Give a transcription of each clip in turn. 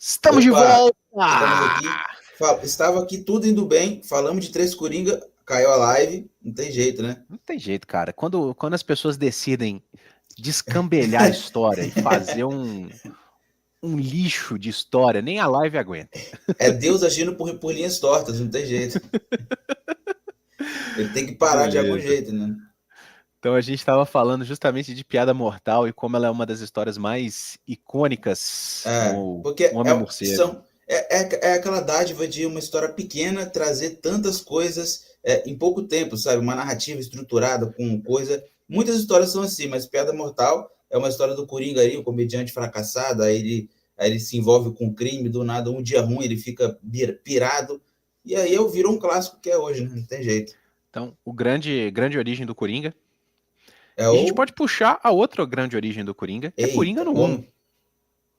Estamos de Opa, volta! estamos aqui. Estava aqui tudo indo bem. Falamos de Três Coringa, caiu a live, não tem jeito, né? Não tem jeito, cara. Quando as pessoas decidem descambelhar a história e fazer um lixo de história, nem a live aguenta. É Deus agindo por linhas tortas, não tem jeito. Ele tem que parar de algum Beleza. jeito, né? Então a gente estava falando justamente de Piada Mortal e como ela é uma das histórias mais icônicas no Porque Homem-Morcego. é aquela dádiva de uma história pequena trazer tantas coisas em pouco tempo, sabe? Uma narrativa estruturada com coisa. Muitas histórias são assim, mas Piada Mortal é uma história do Coringa ali, um comediante fracassado, aí ele se envolve com crime, do nada, um dia ruim, ele fica pirado, e aí virou um clássico que é hoje, né? Não tem jeito. Então, o grande origem do Coringa. É E a gente o. pode puxar a outra grande origem do Coringa, que é Coringa Eita, no o 1. homem.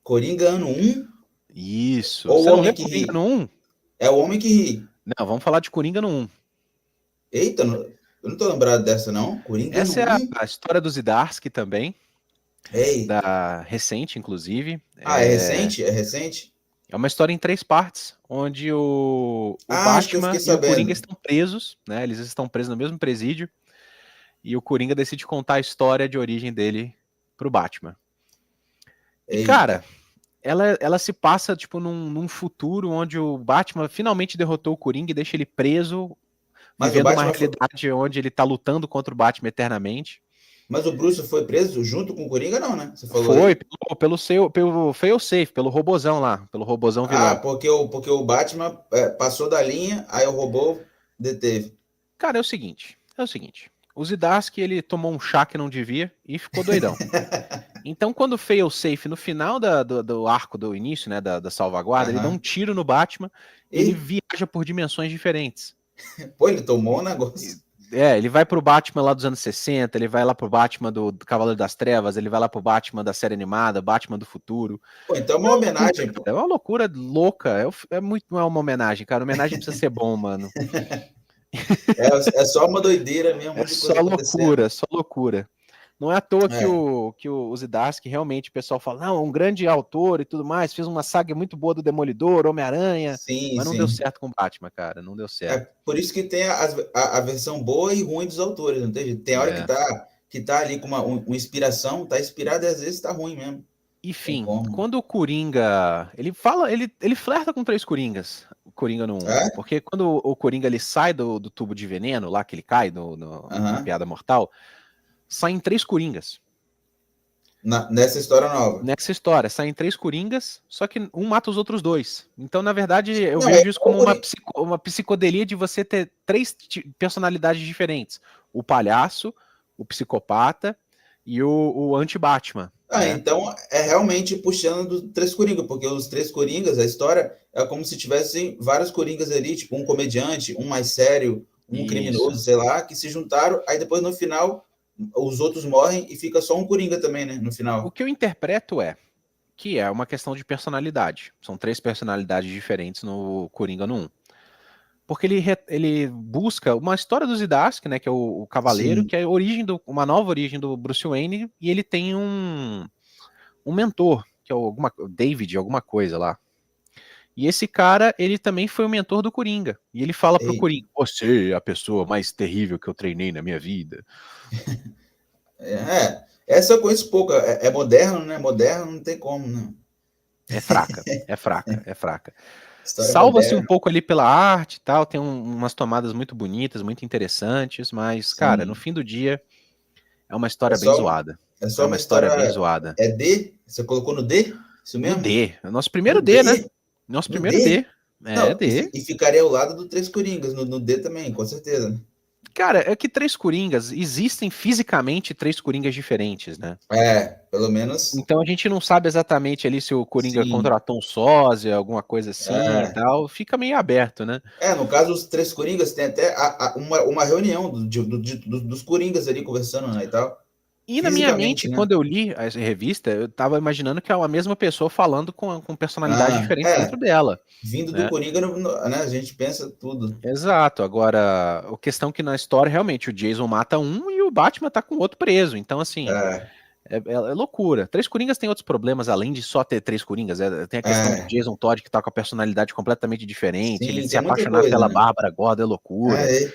Coringa ano 1 Isso. ou o Você não homem lembra que Coringa ri? no 1? É o homem que ri. Não, vamos falar de Coringa no 1. Eita, eu não tô lembrado dessa, não. Coringa ano Essa é a, 1. a história do Zdarsky também, Eita. da recente, inclusive. Ah, é recente? É recente? É uma história em 3 partes, onde o Ah, acho que eu Batman fiquei e o Coringa sabendo. estão presos, né? Eles estão presos no mesmo presídio, e o Coringa decide contar a história de origem dele pro Batman. E, Eita. cara, ela se passa, tipo, num futuro onde o Batman finalmente derrotou o Coringa e deixa ele preso, Mas o vivendo uma Batman foi. realidade onde ele tá lutando contra o Batman eternamente. Mas o Bruce foi preso junto com o Coringa, não, né? Você falou Foi aí? pelo fail-safe, pelo robozão lá, pelo robozão Ah, vilão. porque o Batman passou da linha, aí o robô deteve. Cara, é o seguinte, o Zdarsky, ele tomou um chá que não devia e ficou doidão. Então, quando o fail-safe, no final do arco do início, né, da salvaguarda, ele dá um Aham. tiro no Batman e ele E, viaja por dimensões diferentes. pô, ele tomou um E- negócio. ele vai pro Batman lá dos anos 60, ele vai lá pro Batman do Cavaleiro das Trevas, ele vai lá pro Batman da série animada, Batman do futuro. Pô, então é É uma uma loucura, homenagem, cara, pô. é uma loucura louca. É muito, não é uma homenagem, cara. Homenagem precisa ser bom, mano. É só uma doideira mesmo, um É monte de só coisa acontecendo. loucura, só loucura. Não é à toa que É, o Zdarsky realmente o pessoal fala, não, um grande autor e tudo mais, fez uma saga muito boa do Demolidor, Homem-Aranha, sim, mas não deu sim. certo com o Batman, cara, não deu É certo. por isso que tem a versão boa e ruim dos autores, não tem jeito. Tem hora É. que tá ali com uma inspiração, tá inspirado e às vezes tá ruim mesmo. Tem Enfim, como. quando o Coringa, ele flerta com 3 Coringas, o Coringa no 1, É? porque quando o Coringa ele sai do tubo de veneno, lá que ele cai na Aham. Piada Mortal, saem 3 Coringas. Nessa história nova. Nessa história, saem 3 Coringas, só que um mata os outros 2. Então, na verdade, eu Não, é vejo isso igual como uma psicodelia de você ter 3 personalidades diferentes: o palhaço, o psicopata e o anti-Batman, Ah, né? então é realmente puxando do Três Coringas, porque os Três Coringas, a história é como se tivessem vários Coringas ali, tipo um comediante, um mais sério, um Isso. criminoso, sei lá, que se juntaram, aí depois no final os outros morrem e fica só um Coringa também, né, no O final. que eu interpreto é que é uma questão de personalidade. São 3 personalidades diferentes no Coringa no 1. Porque ele busca uma história do Zdarsky, né, que é o Cavaleiro, Sim. que é a origem uma nova origem do Bruce Wayne, e ele tem um mentor, que é o David, alguma coisa lá. E esse cara, ele também foi o mentor do Coringa. E ele fala pro Eita. Coringa: Você é a pessoa mais terrível que eu treinei na minha vida. Essa eu conheço pouco, é moderno, né, moderno não tem como, né. É fraca, é fraca, é fraca. História Salva-se um moderna, pouco ali pela arte e tal, tem umas tomadas muito bonitas, muito interessantes, mas, cara, no sim. fim do dia, é uma É história bem só zoada. é É só uma uma história história, bem zoada. é D? Você colocou no D? Isso No mesmo? D. É o nosso No primeiro D, né? D? Nosso No primeiro D. D? É, Não, D. e ficaria ao lado do Três Coringas, no D também, com certeza. Cara, é que 3 Coringas, existem fisicamente 3 Coringas diferentes, né? Pelo menos, Então a gente não sabe exatamente ali se o Coringa sim. contratou um sósia, alguma coisa assim e É, tal. Fica meio aberto, né? no caso, os Três Coringas tem até uma reunião dos Coringas ali conversando, né, e tal. E na minha Fisicamente, mente, né? quando eu li essa revista, eu tava imaginando que é a mesma pessoa falando com personalidades Ah, diferentes dentro dela, vindo do né? Coringa, né, a gente pensa tudo. Exato. Agora, a questão que na história, realmente, o Jason mata um e o Batman tá com o outro preso. Então, assim, É, É loucura. Três Coringas tem outros problemas, além de só ter três Coringas. Tem a questão do É, Jason Todd, que tá com a personalidade completamente diferente. Ele sim, se tem muita apaixonar coisa, pela né? Bárbara Gordon é loucura. É, é.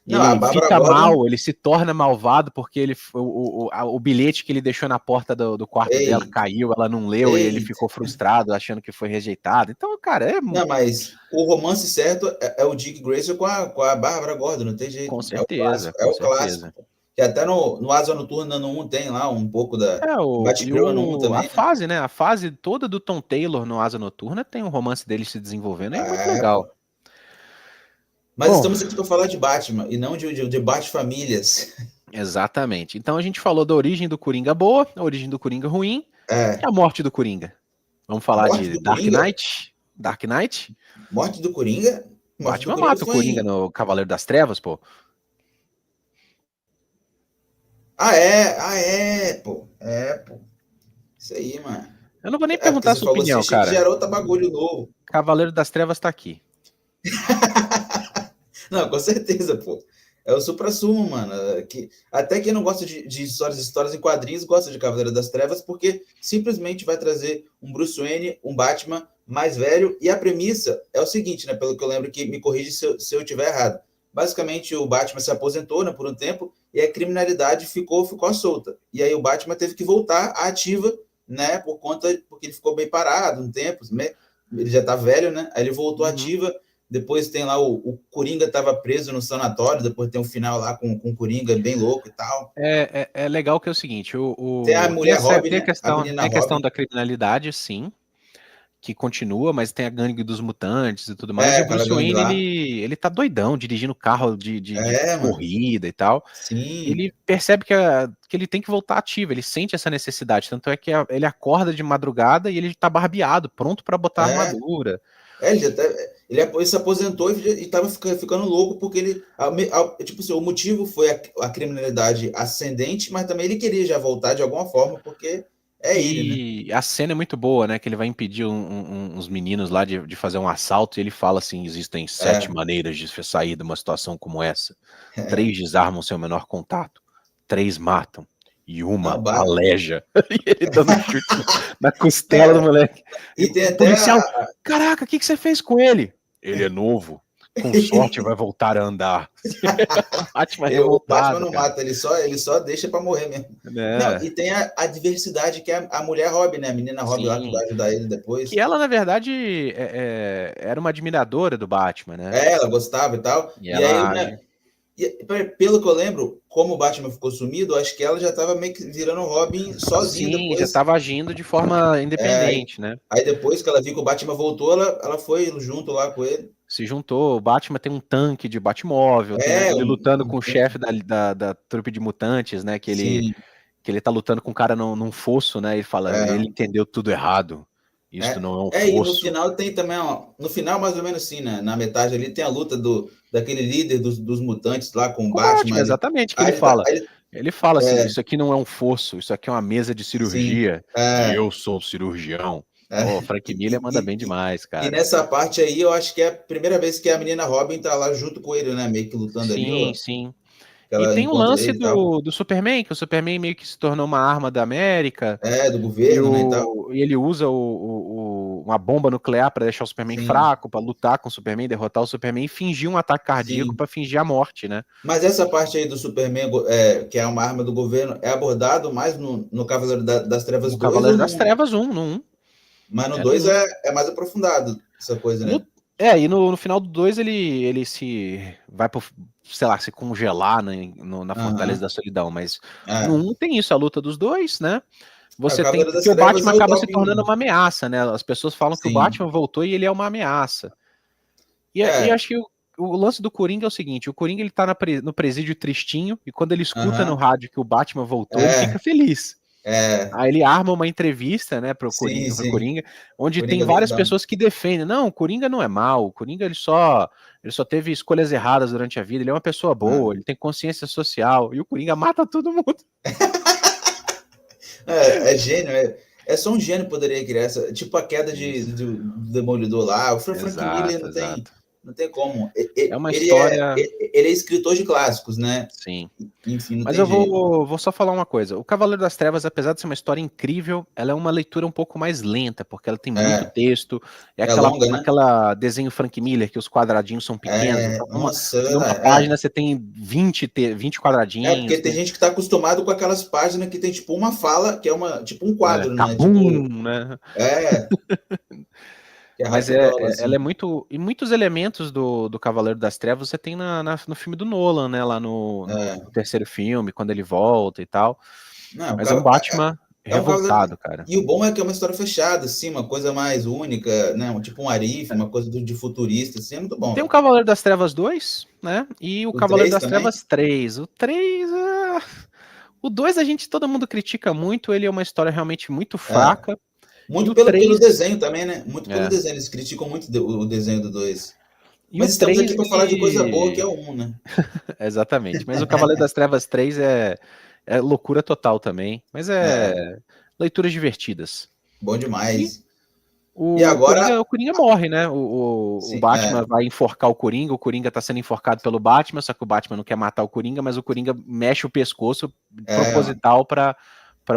Não, a Ele Bárbara fica Gordon, mal, ele se torna malvado porque o bilhete que ele deixou na porta do quarto dela ei, caiu, ela não leu e ele ei. ficou frustrado, achando que foi rejeitado. Então, cara, Não, mas o romance certo é o Dick Grayson com a Bárbara Gordon, não tem jeito. com É o certeza, clássico, é com o clássico. certeza. Pô. Que até no Asa Noturna no 1 tem lá um pouco da E Batgirl no 1 a também, né? fase, né? A fase toda do Tom Taylor no Asa Noturna tem um romance dele se desenvolvendo, é muito É, legal. pô. Mas Bom, estamos aqui para falar de Batman e não de Bat-famílias. exatamente. Então a gente falou da origem do Coringa boa, a origem do Coringa ruim e É, a morte do Coringa. Vamos falar morte de do Dark Coringa? Knight? Dark Knight? Morte do Coringa? Morte do Batman Coringa mata o foi Coringa em. no Cavaleiro das Trevas, pô. Ah, é, pô. É, pô. Isso aí, mano. Eu não vou nem É, porque perguntar a você sua falou assim, opinião, achei que já cara. era outro bagulho novo. Cavaleiro das Trevas tá aqui. Não, com certeza, pô. É o suprassumo, mano. Que, até quem não gosta de histórias em quadrinhos gosta de Cavaleiro das Trevas, porque simplesmente vai trazer um Bruce Wayne, um Batman mais velho. E a premissa é o seguinte, né? Pelo que eu lembro, que me corrige se eu estiver errado. Basicamente, o Batman se aposentou, né, por um tempo, e a criminalidade ficou solta. E aí o Batman teve que voltar à ativa, né? Porque ele ficou bem parado um tempo, né? Ele já tá velho, né? Aí ele voltou Uhum. ativa. Depois tem lá o Coringa estava preso no sanatório, depois tem um final lá com o Coringa bem louco e tal. É legal que é o seguinte, Tem a mulher Robin, tem a né? A questão, menina da Robin. criminalidade, sim, que continua, mas tem a gangue dos mutantes e tudo mais, É, e o aquela Bruce gangue Wayne, lá. ele tá doidão, dirigindo carro de É, mano. corrida e tal. Sim. Ele percebe que ele tem que voltar ativo, ele sente essa necessidade, tanto é que ele acorda de madrugada e ele tá barbeado, pronto para botar a É. armadura. Ele se aposentou e estava ficando louco porque tipo assim, o motivo foi a criminalidade ascendente, mas também ele queria já voltar de alguma forma, porque é ele, né? E a cena é muito boa, né? Que ele vai impedir uns meninos lá de fazer um assalto e ele fala assim: existem 7 É, maneiras de sair de uma situação como essa. 3 desarmam seu menor contato, 3 matam e não, uma aleja. E ele dando um chute na costela do é, moleque. E e tem o até policial, caraca, o que você fez com ele? Ele é novo. Com sorte vai voltar a andar. Batman O Batman revoltado, não cara. mata, ele só deixa pra morrer mesmo. Não, É, e tem a diversidade que é a mulher Robin, né? A menina Robin lá que sim. vai ajudar ele Que depois. ela, na verdade, era uma admiradora do Batman, né? É, ela gostava e tal. E E aí, ela né? age. Pelo que eu lembro, como o Batman ficou sumido, acho que ela já tava meio que virando Robin sozinha Sim, já depois. estava agindo de forma Aí, independente, né? aí depois que ela viu que o Batman voltou, ela foi junto lá com ele. Se juntou, o Batman tem um tanque de Batmóvel, tem É, ele lutando um com o chefe da trupe de mutantes, né? sim. Que ele tá lutando com o cara num fosso, né? Ele fala, ele É, entendeu tudo errado. Isto não é um e no fosso. final tem também, ó, no final mais ou menos sim, né? Na metade ali tem a luta daquele líder dos mutantes lá com o Com o Batman. Batman, exatamente, que ele Aí ele tá, fala. aí, Ele fala assim: é, isso aqui não é um fosso, isso aqui é uma mesa de sim, cirurgia. E eu sou o cirurgião. é, Pô, Frank e, Miller manda bem e, e, demais, e cara. nessa parte aí eu acho que é a primeira vez que a menina Robin tá lá junto com ele, né? Meio que lutando ali, Sim, ó, sim. que E ela tem o encontra lance ele e tal. do Superman, que o Superman meio que se tornou uma arma da América, É, do governo, né, e tal. e ele usa uma bomba nuclear para deixar o Superman Sim, fraco, para lutar com o Superman, derrotar o Superman e fingir um ataque cardíaco sim. para fingir a morte, né? Mas essa parte aí do Superman, que é uma arma do governo, é abordado mais no Cavaleiro das Trevas No 2 ou Cavaleiro no das 1? Trevas no 1. Mas no É no 2 1. é mais aprofundado essa coisa, No, né? e no final do 2 ele se vai pro, sei lá, se congelar na Fortaleza Aham. da Solidão, mas no É. 1 tem isso, a luta dos dois, né? O Você tem, Cavaleiro das porque o Trevas Batman é o acaba se top tornando 1. uma ameaça, né? As pessoas falam que o Sim. Batman voltou e ele é uma ameaça. E É. acho que o lance do Coringa é o seguinte: o Coringa ele tá no presídio tristinho, e quando ele escuta no Aham. rádio que o Batman voltou, ele fica É. feliz. É. Aí ele arma uma entrevista, né, Sim, Pro sim. Coringa, onde tem Coringa várias doidão. pessoas que defendem. Não, o Coringa não é mal, o Coringa ele só teve escolhas erradas durante a vida, ele é uma pessoa É. boa, ele tem consciência social, e o Coringa mata todo mundo. É gênio, é só um gênio poderia criar essa. Tipo a queda Isso. do Demolidor lá. O Frank Miller Exato, não tem. exato. Não tem como. É uma história... Ele é escritor de clássicos, né? Sim. Enfim, não Mas tem eu jeito. vou só falar uma coisa. O Cavaleiro das Trevas, apesar de ser uma história incrível, ela é uma leitura um pouco mais lenta, porque ela tem muito texto. É É longa, né? aquela desenho Frank Miller, que os quadradinhos são pequenos. Então, Nossa, numa página você tem 20 porque quadradinhos. tem gente que tá acostumado com aquelas páginas que tem tipo uma fala, que é tipo um quadro, né? Tipo, Kabum, né? que é Mas rapidola, ela é assim. muito. E muitos elementos do Cavaleiro das Trevas você tem no filme do Nolan, né? Lá no terceiro filme, quando ele volta e tal. Não, Mas é um Batman é um cavaleiro. revoltado, cara. E o bom é que é uma história fechada, assim, uma coisa mais única, né? Tipo um Arif, uma coisa de futurista, assim, é muito bom, Tem o velho. Cavaleiro das Trevas 2, né? E o O Cavaleiro 3 das também. Trevas 3. O 3. O 2 todo mundo critica muito, ele é uma história realmente muito É. fraca. E Muito o pelo 3. desenho também, né? Muito pelo É. desenho. Eles criticam muito o desenho do 2. E o Mas estamos 3, aqui para falar de coisa boa, que é ele. o 1, né? Exatamente. Mas o Cavaleiro das Trevas 3 é loucura total também. Mas É, é leituras divertidas. bom E demais. E o Coringa, agora, o Coringa morre, né? O sim, Batman vai enforcar o Coringa tá sendo enforcado pelo Batman, só que o Batman não quer matar o Coringa, mas o Coringa mexe o pescoço mano, proposital pra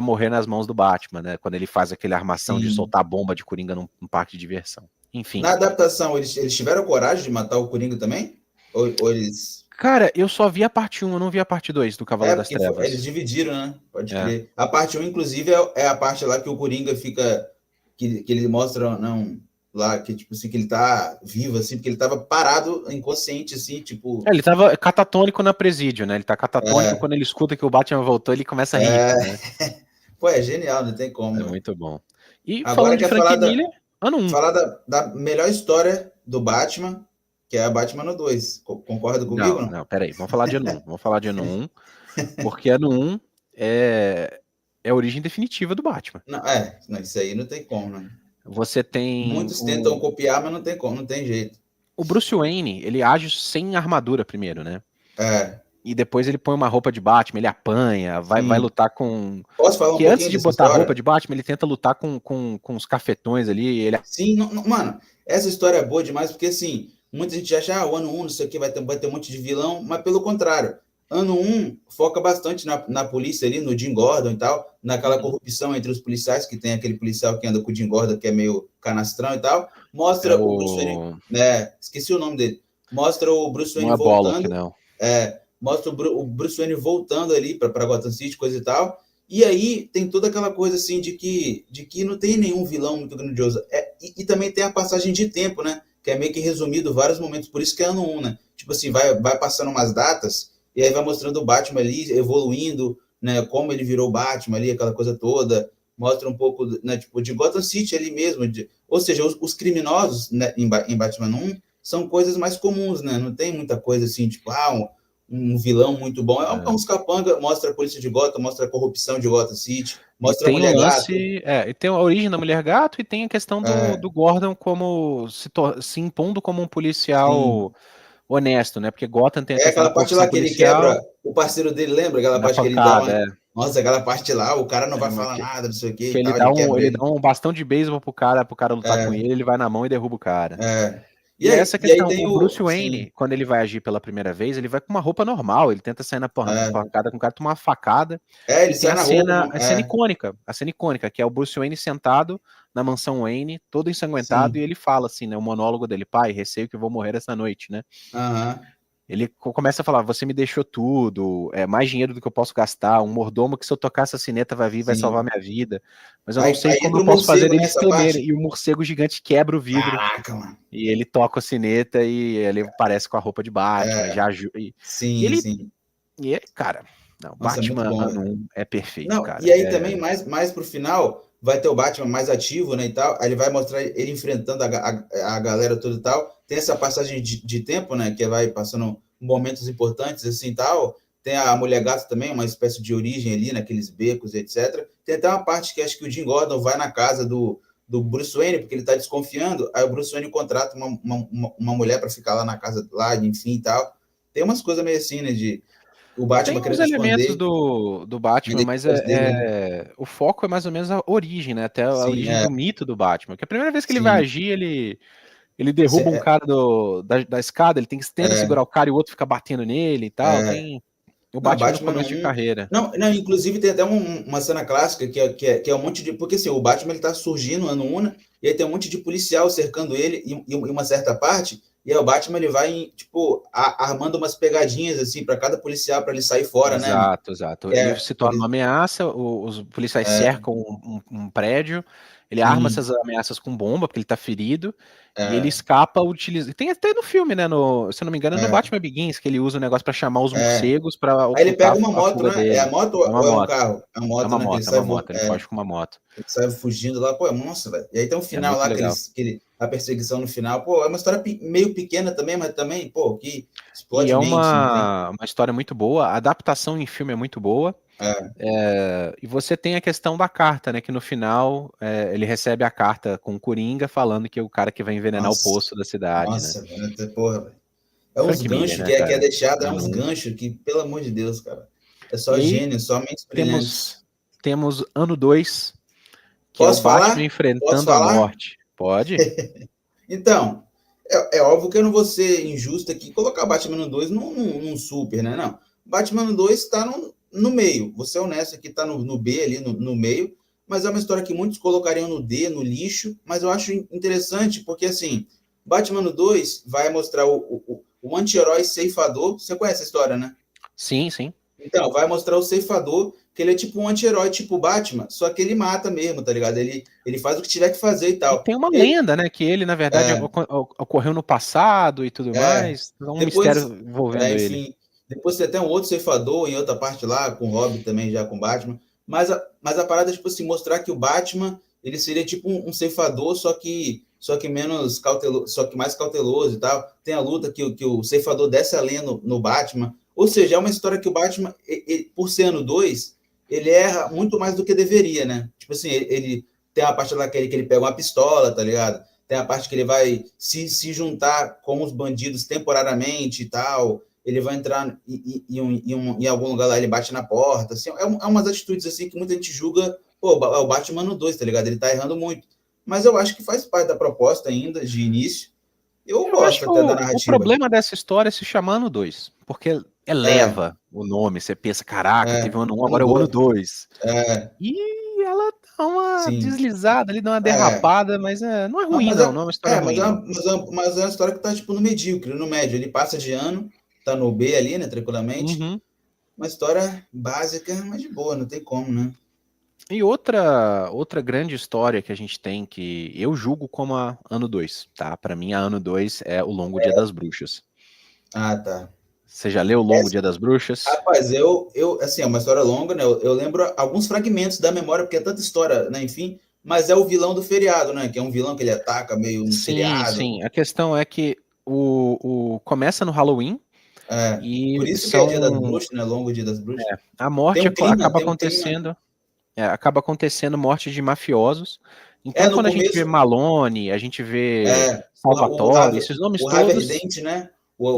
morrer nas mãos do Batman, né? Quando ele faz aquele armação de sim. soltar bomba de Coringa num parque de diversão. Enfim. Na adaptação, eles tiveram coragem de matar o Coringa também? Ou eles. Cara, eu só vi a parte 1, eu não vi a parte 2 do Cavaleiro das Porque eles Trevas. dividiram, né? Pode É. crer. A parte 1, inclusive, é a parte lá que o Coringa fica. Que ele mostra, não. Lá, que tipo assim, que ele tá vivo, assim, porque ele tava parado, inconsciente, assim, tipo. Ele tava catatônico na presídio, né? Ele tá catatônico É, quando ele escuta que o Batman voltou, ele começa a rir, é, né? pô, é genial, não tem É como, velho. muito bom. E Agora falando de quer Frank Miller, ano 1. falar da melhor história do Batman, que é a Batman no 2. Concorda comigo, Não, não? não, peraí. Vamos falar de ano 1. Vamos falar de ano 1, porque ano 1 é a origem definitiva do Batman. Não, não, isso aí não tem como, né? Você tem Muitos tentam copiar, mas não tem como, não tem jeito. o Bruce Wayne, ele age sem armadura primeiro, né? É, E depois ele põe uma roupa de Batman, ele apanha, vai sim. lutar com... Posso falar um Que antes pouquinho de dessa botar a roupa história? de Batman, ele tenta lutar com os cafetões ali, ele... Sim, mano, essa história é boa demais, porque assim, muita gente acha, o ano 1, isso aqui vai ter um monte de vilão, mas pelo contrário, ano 1 foca bastante na polícia ali, no Jim Gordon e tal, naquela Uhum. corrupção entre os policiais, que tem aquele policial que anda com o Jim Gordon, que é meio canastrão e tal, É mostra o Bruce Wayne, o... né, esqueci o nome dele, mostra o Bruce Não Wayne é Bullock, voltando, não. mostra o Bruce Wayne voltando ali para Gotham City, coisa e tal. E aí tem toda aquela coisa assim de que não tem nenhum vilão muito grandioso. E também tem a passagem de tempo, né? Que é meio que resumido vários momentos, por isso que é ano 1, né? Tipo assim, vai passando umas datas, e aí vai mostrando o Batman ali evoluindo, né? Como ele virou Batman ali, aquela coisa toda. Mostra um pouco, né, tipo, de Gotham City ali mesmo. Ou seja, os criminosos, né, em Batman 1 são coisas mais comuns, né? Não tem muita coisa assim, tipo, um vilão muito bom. É uns capanga, mostra a polícia de Gotham, mostra a corrupção de Gotham City, E mostra a tem o Mulher Gato. lance, e tem a origem da Mulher Gato e tem a questão do Gordon como se impondo como um policial Sim. honesto, né? Porque Gotham tem a É questão da aquela parte corrupção lá que ele quebra policial, o parceiro dele, lembra? Aquela da parte que ele dá uma. pancada, Nossa, aquela parte lá, o cara não é vai uma falar nada, não sei o que que e tal, ele quebra ele dá ele. um bastão de beisebol pro cara lutar com É, ele vai na mão e derruba o cara. é. E é essa E aí questão, tem o o. Bruce Sim. Wayne, quando ele vai agir pela primeira vez, ele vai com uma roupa normal, ele tenta sair na pancada com o cara, tomar uma facada, Ele e tem sai na roupa. a cena icônica, que é o Bruce Wayne sentado na mansão Wayne, todo ensanguentado, e Sim. ele fala assim, né, o monólogo dele, pai, receio que eu vou morrer essa noite, né? Aham. Ele começa a falar, você me deixou tudo, mais dinheiro do que eu posso gastar, um mordomo que se eu tocar essa sineta vai vir, vai salvar Sim. minha vida, mas eu não Aí, sei aí como entra eu o posso fazer morcego eles nessa tremerem, parte. e o morcego gigante quebra o vidro, Caraca, mano. e ele toca a sineta e ele aparece com a roupa de Batman, É, já e sim, ele, sim. cara, não, Nossa, é muito Batman bom, ano velho. 1 é perfeito, Não, cara. e aí também, mais pro final, vai ter o Batman mais ativo, né, e tal. Aí ele vai mostrar ele enfrentando a galera toda e tal. Tem essa passagem de tempo, né, que vai passando momentos importantes, assim, e tal. Tem a Mulher Gato também, uma espécie de origem ali, naqueles becos, etc. Tem até uma parte que acho que o Jim Gordon vai na casa do Bruce Wayne, porque ele tá desconfiando. Aí o Bruce Wayne contrata uma mulher para ficar lá na casa, lá, enfim, e tal. Tem umas coisas meio assim, né, de o Batman Tem uns querendo elementos esconder do a Batman, mas identidade dele, né? o foco é mais ou menos a origem, né? Até a Sim, origem do mito do Batman. Que a primeira vez que ele vai sim, agir, Ele derruba um É, cara da escada, ele tenta é, segurar o cara e o outro fica batendo nele e tal. é. Tem o Não, Batman no Batman começo de 1. carreira. Não, não, inclusive tem até uma cena clássica que é um monte de. Porque assim, o Batman ele tá surgindo no ano 1, né? E aí tem um monte de policial cercando ele em uma certa parte. E aí o Batman ele vai, tipo, armando umas pegadinhas assim para cada policial para ele sair fora, né, mano? Exato, exato. Que Ele é, se torna uma ameaça, os policiais cercam um prédio, ele arma sim, essas ameaças com bomba, porque ele tá ferido, e ele é, escapa utilizando. Tem até no filme, né? Se eu não me engano, é no é, Batman Begins, que ele usa o negócio pra chamar os é. morcegos pra Aí ele ocultar pega uma a moto, fuga né? É a dele. moto É uma ou é um moto. carro? É uma moto, né? Que ele É uma sai, moto, ele foge com uma moto. ele sai fugindo lá, pô, é monstro, velho. E aí tem um É final muito lá legal. a perseguição no final, pô, é uma história meio pequena também, mas também, pô, que E explode é mente, não tem? uma história muito boa, a adaptação em filme é muito boa. É, E você tem a questão da carta, né? Que no final ele recebe a carta com o Coringa falando que é o cara que vai envenenar o nossa, poço da cidade, né? nossa, velho, porra, velho. É uns Frank Miller, ganchos né, que é cara? deixado, é Ano uns 1. ganchos que, pelo amor de Deus, cara. É E só aí gênio, só mentes brilhantes. temos, temos ano 2, que é o Posso Batman falar? Posso enfrentando a falar? morte. Pode? Então, é óbvio que eu não vou ser injusto aqui e colocar Batman no 2 num super, né? Não. Batman no 2 está no meio. Vou ser honesto aqui, está no B ali, no meio. Mas é uma história que muitos colocariam no D, no lixo. Mas eu acho interessante porque, assim, Batman no 2 vai mostrar o anti-herói ceifador. Você conhece a história, né? Sim, sim. Então, vai mostrar o ceifador, que ele é tipo um anti-herói, tipo Batman, só que ele mata mesmo, tá ligado? Ele faz o que tiver que fazer e E tal. tem uma E aí, lenda, né? Que ele, na verdade, ocorreu no passado e tudo é, mais. Um depois, mistério envolvendo ele. enfim, depois tem até um outro ceifador em outra parte lá, com o Robin também, já com o Batman. Mas a parada é, tipo assim, mostrar que o Batman, ele seria tipo um ceifador, só que menos cauteloso, só que mais cauteloso e tal. Tem a luta que o ceifador desce a lenha no Batman. Ou seja, é uma história que o Batman, por ser ano 2, ele erra muito mais do que deveria, né? Tipo assim, ele tem a parte lá que ele pega uma pistola, tá ligado? Tem a parte que ele vai se juntar com os bandidos temporariamente e tal. Ele vai entrar em algum lugar lá, ele bate na porta. Assim, umas atitudes assim que muita gente julga, pô, é o Batman no 2, tá ligado? Ele tá errando muito. Mas eu acho que faz parte da proposta ainda, de início. Eu Eu acho gosto que até da o narrativa. problema dessa história é se chamar ano 2, porque É, eleva o nome. Você pensa, caraca, teve o ano 1, ano agora é o ano 2. 2. É, E ela dá uma sim. deslizada ali, dá uma É. derrapada, mas não é Não, ruim, não é uma história ruim, não. mas é uma história que tá tipo no medíocre, no médio. Ele passa de ano, tá no B ali, né, tranquilamente. Uhum. Uma história básica, mas de boa, não tem como, né? E outra grande história que a gente tem, que eu julgo como a ano 2, tá? Pra mim, a ano 2 é o Longo Dia das Bruxas. Ah, tá. Você já leu o Longo Dia das Bruxas? Rapaz, assim, é uma história longa, né? Eu lembro alguns fragmentos da memória, porque é tanta história, né? Enfim, mas é o vilão do feriado, né? Que é um vilão que ele ataca meio no Sim, seriado. sim. A questão é que começa no Halloween Por e isso que é Dia das são Bruxas, né? Longo Dia das Bruxas. a morte acaba Tem um clima. acontecendo, acaba acontecendo morte de mafiosos. Então, No quando a gente vê começo, Malone, a gente vê o Salvatore, esses nomes Harvey todos. Dent, né?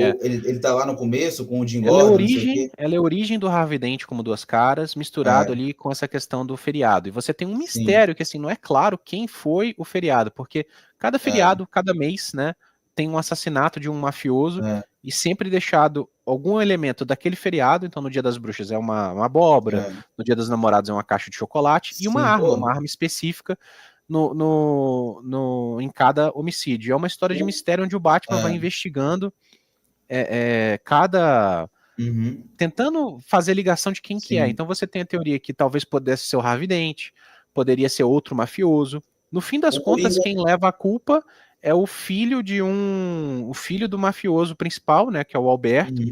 é, Ele tá lá no começo com o Jim Ela é a Gordon, não sei o origem, quê. ela é a origem do Harvey Dent como duas caras, misturado É, ali com essa questão do feriado. E você tem um sim. mistério que assim não é claro quem foi o feriado, porque cada É, feriado, cada mês, né, tem um assassinato de um mafioso é, e sempre deixado algum elemento daquele feriado. Então, no Dia das Bruxas é uma abóbora, é. no Dia dos Namorados é uma caixa de chocolate e Sim, uma pô. arma específica em cada homicídio. É uma história de mistério onde o Batman vai É, investigando cada uhum, tentando fazer ligação de quem que é. sim. Então você tem a teoria que talvez pudesse ser o Harvey Dent, poderia ser outro mafioso. No fim das O contas, Coringa. quem leva a culpa é o filho do mafioso principal, né, que é o Alberto, Uhum.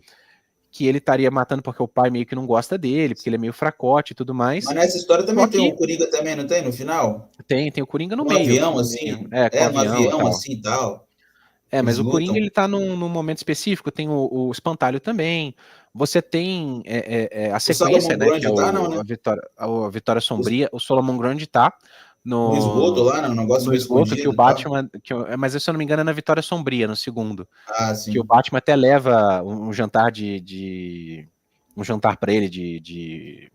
que ele estaria matando porque o pai meio que não gosta dele, porque ele é meio fracote e tudo Mas mais. nessa história Só também tem o que Coringa também, não tem? No final? tem o Coringa no Um meio, avião, assim. com o No avião e avião, tal. assim e tal. Mas Eles o Coringa lutam. ele tá num momento específico, tem o Espantalho também. Você tem a O sequência, Salomão né? Que é Grande tá, não, né? a Vitória O, Sombria. O Solomon Grande tá no esgoto no, lá, né? Um negócio no meio esgoto que o escondido e tal. Batman. Mas se eu não me engano, é na Vitória Sombria, no segundo. Ah, Que o sim. Batman até leva um jantar um jantar para ele de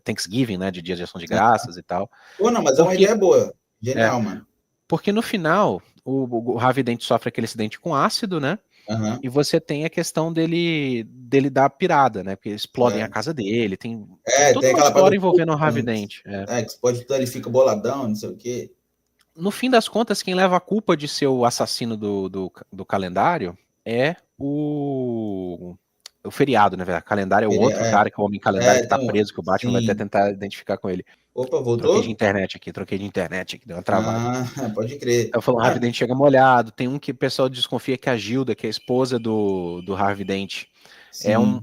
Thanksgiving, né? De Dia de Ação de Graças e tal. Pô, não, mas é uma Porque, ideia boa. é, Genial, mano. porque no final. o Harvey Dent sofre aquele acidente com ácido, né? Aham. E você tem a questão dele dar pirada, né? Porque explodem a É. casa dele, tem toda Tem uma aquela parte história do envolvendo o Harvey corpo, Dent. que explode tudo, ele fica boladão, não sei o quê. No fim das contas, quem leva a culpa de ser o assassino do calendário é o feriado, né, velho? Calendário é o Ele outro cara, que é o homem calendário que tá tem um. preso, que o Batman vai até Sim. tentar identificar com ele. Opa, Troquei de voltou? internet aqui, deu uma travada. Ah, pode crer. Eu falo, o Harvey Dent chega molhado, tem um que o pessoal desconfia que é a Gilda, que é a esposa do Harvey Dent. É Sim.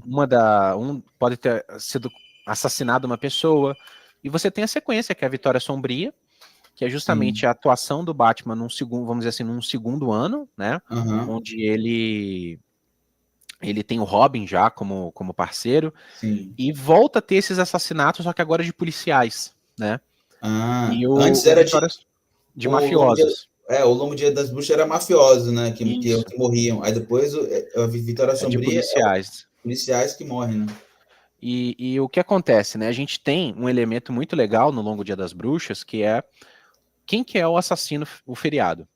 pode ter sido assassinado uma pessoa. E você tem a sequência, que é a Vitória Sombria, que é justamente Sim. a atuação do Batman num segundo, vamos dizer assim, num segundo ano, né? Aham. Onde ele tem o Robin já como parceiro Sim. e volta a ter esses assassinatos, só que agora de policiais, né? Ah, E antes o era Vitória de o Longo Dia, mafiosos. o Longo Dia das Bruxas era mafioso, né? Isso, Que morriam. Aí depois a Vitória é de Sombria é os policiais. policiais que morrem, né? E o que acontece, né? A gente tem um elemento muito legal no Longo Dia das Bruxas, que é quem que é o assassino, o feriado.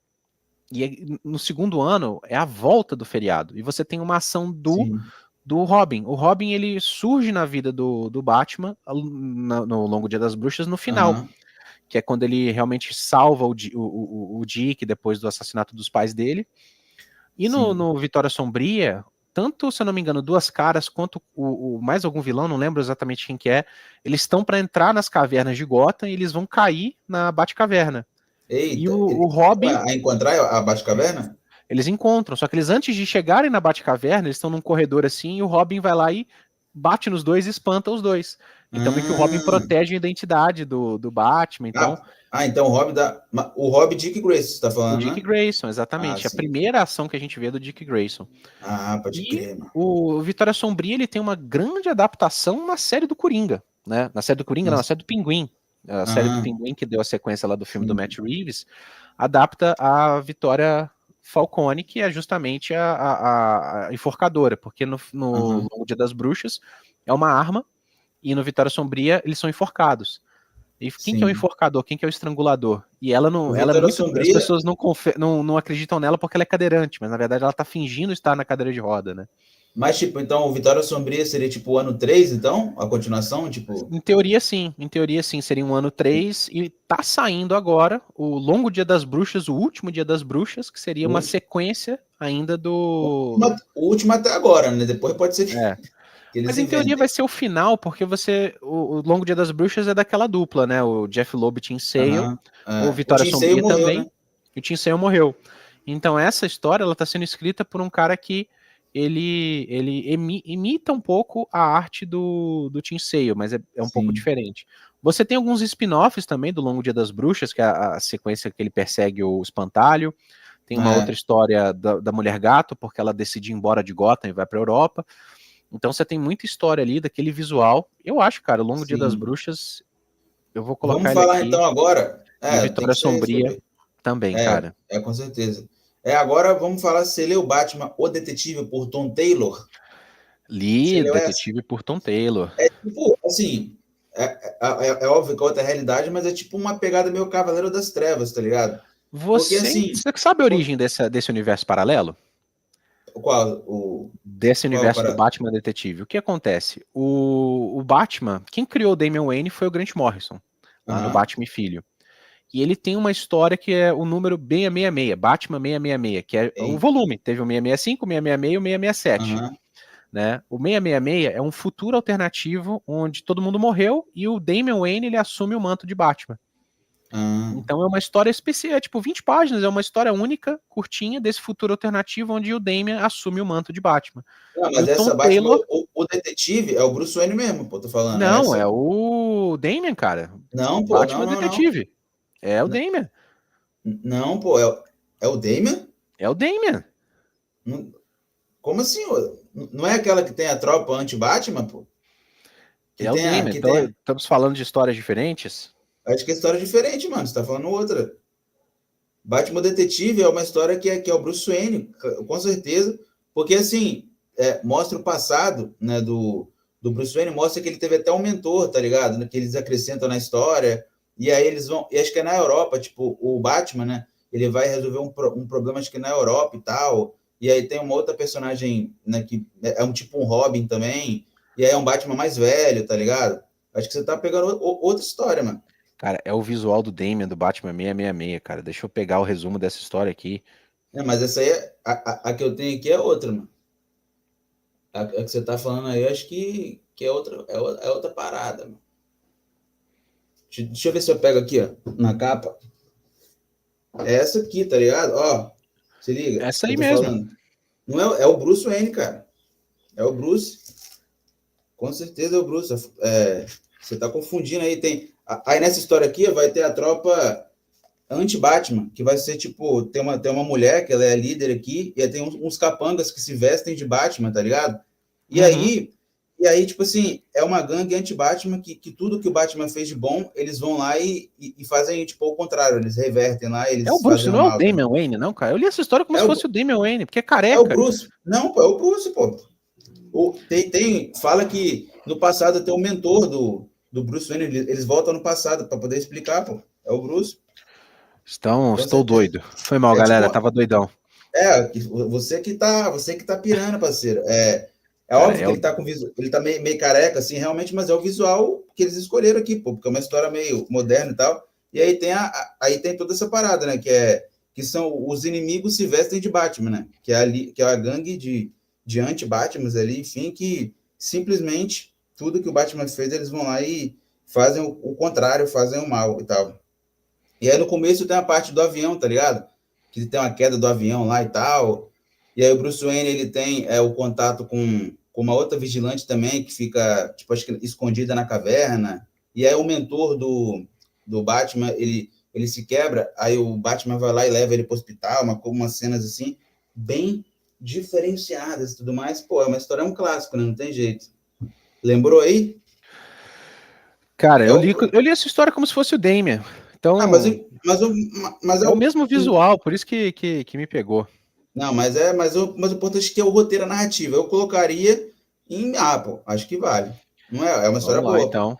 E no segundo ano é a volta do feriado. E você tem uma ação Sim. do Robin. O Robin ele surge na vida do Batman no Longo Dia das Bruxas no final, Aham. que é quando ele realmente salva o Dick depois do assassinato dos pais dele. E Sim. no Vitória Sombria, tanto, se eu não me engano, Duas Caras quanto o mais algum vilão, não lembro exatamente quem que é, eles estão para entrar nas cavernas de Gotham e eles vão cair na Batcaverna. E Eita, o ele Robin, a encontrar a Batcaverna? eles encontram, só que eles antes de chegarem na Batcaverna, eles estão num corredor assim e o Robin vai lá e bate nos dois e espanta os dois. Então meio que o Robin Ah, protege a identidade do Batman, então então o Rob Dick Grayson, você tá o falando, Dick né? Grayson, Ah, exatamente, a sim. primeira ação que a gente vê do Dick Grayson. Ah, pode E crer, mano. o Vitória Sombria ele tem uma grande adaptação na série do Coringa, né? Na série do Coringa, não, na Nossa. série do Pinguim. A série do Ah, Pinguim, que deu a sequência lá do filme do sim, Matt Reeves, adapta a Vitória Falcone, que é justamente a enforcadora, porque no aham, Longo Dia das Bruxas é uma arma, e no Vitória Sombria eles são enforcados. E quem que é o sim. enforcador? Quem que é o estrangulador? E ela O não, ela é Vitória muito. As Sombria, pessoas não acreditam nela porque ela é cadeirante, mas na verdade ela tá fingindo estar na cadeira de roda, né? mas tipo, então o Vitória Sombria seria tipo o ano 3, então? A continuação, tipo. Em teoria, sim. Em teoria, sim. Seria um ano 3 e tá saindo agora o Longo Dia das Bruxas, o último Dia das Bruxas, que seria O uma último, sequência ainda do. o último até agora, né? Depois pode ser É. que eles Mas em teoria vai inventem. ser o final, porque o Longo Dia das Bruxas é daquela dupla, né? O Jeff Loeb e Tim Sale, Aham. o O Vitória Tim Sale Sombria morreu, né? também, e o Tim Sale morreu. Então essa história ela tá sendo escrita por um cara que ele imita um pouco a arte do Tim Sale, mas é um pouco Sim. diferente. Você tem alguns spin-offs também do Longo Dia das Bruxas, que é a sequência que ele persegue o espantalho. Tem uma outra É, história da Mulher Gato, porque ela decide ir embora de Gotham e vai pra Europa. Então você tem muita história ali daquele visual. Eu acho, cara, o Longo Dia das sim. Bruxas, eu vou colocar Vamos ele falar aqui. então agora. E o Tem Vitória que ser Sombria sobre. também, É, cara. com certeza. Agora vamos falar se você leu Batman, O Detetive, por Tom Taylor. Você Li leu essa? Detetive por Tom Taylor. Tipo, assim, é óbvio que é outra realidade, mas é tipo uma pegada meio Cavaleiro das Trevas, tá ligado? Porque assim, Você sabe a por- origem desse universo paralelo? qual o Desse qual universo do para? Batman Detetive? O que acontece? O Batman, quem criou o Damian Wayne foi o Grant Morrison, lá no Aham. Batman e Filho. E ele tem uma história que é o número 666, Batman 666, que é um Eita. volume. Teve o 665, o 666 e o 667. Aham. Né? O 666 é um futuro alternativo onde todo mundo morreu e o Damian Wayne ele assume o manto de Batman. Aham. Então é uma história especial, é tipo 20 páginas, é uma história única, curtinha, desse futuro alternativo onde o Damian assume o manto de Batman. Não, E mas o Tom essa Batman, Taylor, o detetive é o Bruce Wayne mesmo, pô, tô falando. É não, essa? é o Damian, cara. Não, pô, Batman não. Detetive. É o Damian. Não, pô, é o Damian? É o Damian. Não- Como assim? Não é aquela que tem a tropa anti-Batman, pô? É o Damian. Que Então tem. estamos falando de histórias diferentes. Acho que a história é diferente, mano. Você tá falando outra. Batman Detetive é uma história que é o Bruce Wayne, com certeza. Porque, assim, mostra o passado, né, do Bruce Wayne, mostra que ele teve até um mentor, tá ligado? Que eles acrescentam na história. E aí eles vão. E acho que é na Europa, tipo, o Batman, né? ele vai resolver um problema, acho que na Europa e tal, e aí tem uma outra personagem, né, que é um tipo um Robin também, e aí é um Batman mais velho, tá ligado? Acho que você tá pegando outra história, mano. Cara, é o visual do Damian do Batman 666, cara. Deixa eu pegar o resumo dessa história aqui. Mas essa aí, a que eu tenho aqui é outra, mano. A que você tá falando aí, acho que é outra parada, mano. Deixa eu ver se eu pego aqui, ó, na capa. É essa aqui, tá ligado? Ó, se liga. Essa Eu aí tô mesmo. falando. Não é o Bruce Wayne, cara. É o Bruce. Com certeza é o Bruce. Você tá confundindo aí. Aí nessa história aqui vai ter a tropa anti-Batman, que vai ser tipo, tem uma mulher que ela é a líder aqui, e aí tem uns capangas que se vestem de Batman, tá ligado? E aí, tipo assim, é uma gangue anti-Batman que tudo que o Batman fez de bom, eles vão lá e fazem, tipo, o contrário, eles revertem lá, É o eles Bruce, fazem o não é o mal. Damian Wayne, não, cara. Eu li essa história como se fosse o Damian Wayne, porque é É o careca. Bruce. Não, pô, é o Bruce, pô. Fala que no passado tem um mentor do Bruce Wayne, eles voltam no passado para poder explicar, pô. É o Bruce. Estou doido. Foi mal, É tipo, galera. Tava doidão. você que tá pirando, parceiro. É Cara, óbvio que ele tá com ele tá meio careca, assim, realmente, mas é o visual que eles escolheram aqui, pô, porque é uma história meio moderna e tal. E aí aí tem toda essa parada, né? Que são os inimigos se vestem de Batman, né? Que é a gangue de anti-Batmans ali, enfim, que simplesmente tudo que o Batman fez, eles vão lá e fazem o contrário, fazem o mal e tal. E aí no começo tem a parte do avião, tá ligado? Que tem uma queda do avião lá e tal. E aí o Bruce Wayne, ele tem o contato com uma outra vigilante também, que fica, tipo, acho que escondida na caverna. E aí o mentor do Batman, ele se quebra, aí o Batman vai lá e leva ele pro hospital, umas cenas assim, bem diferenciadas e tudo mais. Pô, é uma história, é um clássico, né? Não tem jeito. Lembrou aí? Cara, eu li essa história como se fosse o Damian. Então, mas é o mesmo visual, por isso que me pegou. Não, mas o importante é que é o roteiro, a narrativa. Eu colocaria em Apple, acho que vale. Não é uma história Vamos lá, boa, pô. então.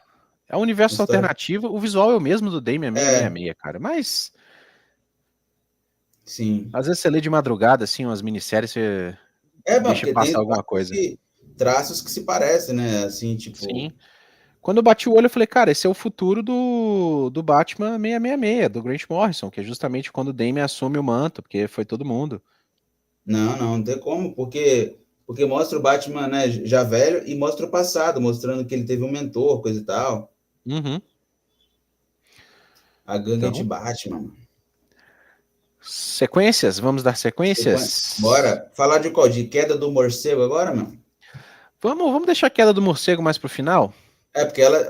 É um universo História... alternativo, o visual é o mesmo do Damian 666, cara. Mas, sim. às vezes você lê de madrugada, assim, umas minisséries, você deixa porque passar tem alguma coisa. traços que se parecem, né? Assim, tipo... Sim. Quando eu bati o olho, eu falei, cara, esse é o futuro do Batman 666, do Grant Morrison, que é justamente quando o Damian assume o manto, porque foi todo mundo. Não tem como, porque mostra o Batman, né, já velho, e mostra o passado, mostrando que ele teve um mentor, coisa e tal. Uhum. A gangue Então, anti-Batman. sequências? Vamos dar sequências? Bora. Falar de qual? De Queda do Morcego agora, mano? Vamos deixar a queda do morcego mais pro final?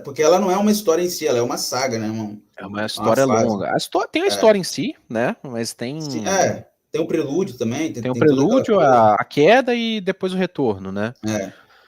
Porque ela não é uma história em si, ela é uma saga, né? É uma Uma história fase. longa. Tem a história em si, né? Mas tem. Sim, tem um prelúdio também, Tem o tem toda aquela prelúdio, coisa. a queda e depois o retorno, né?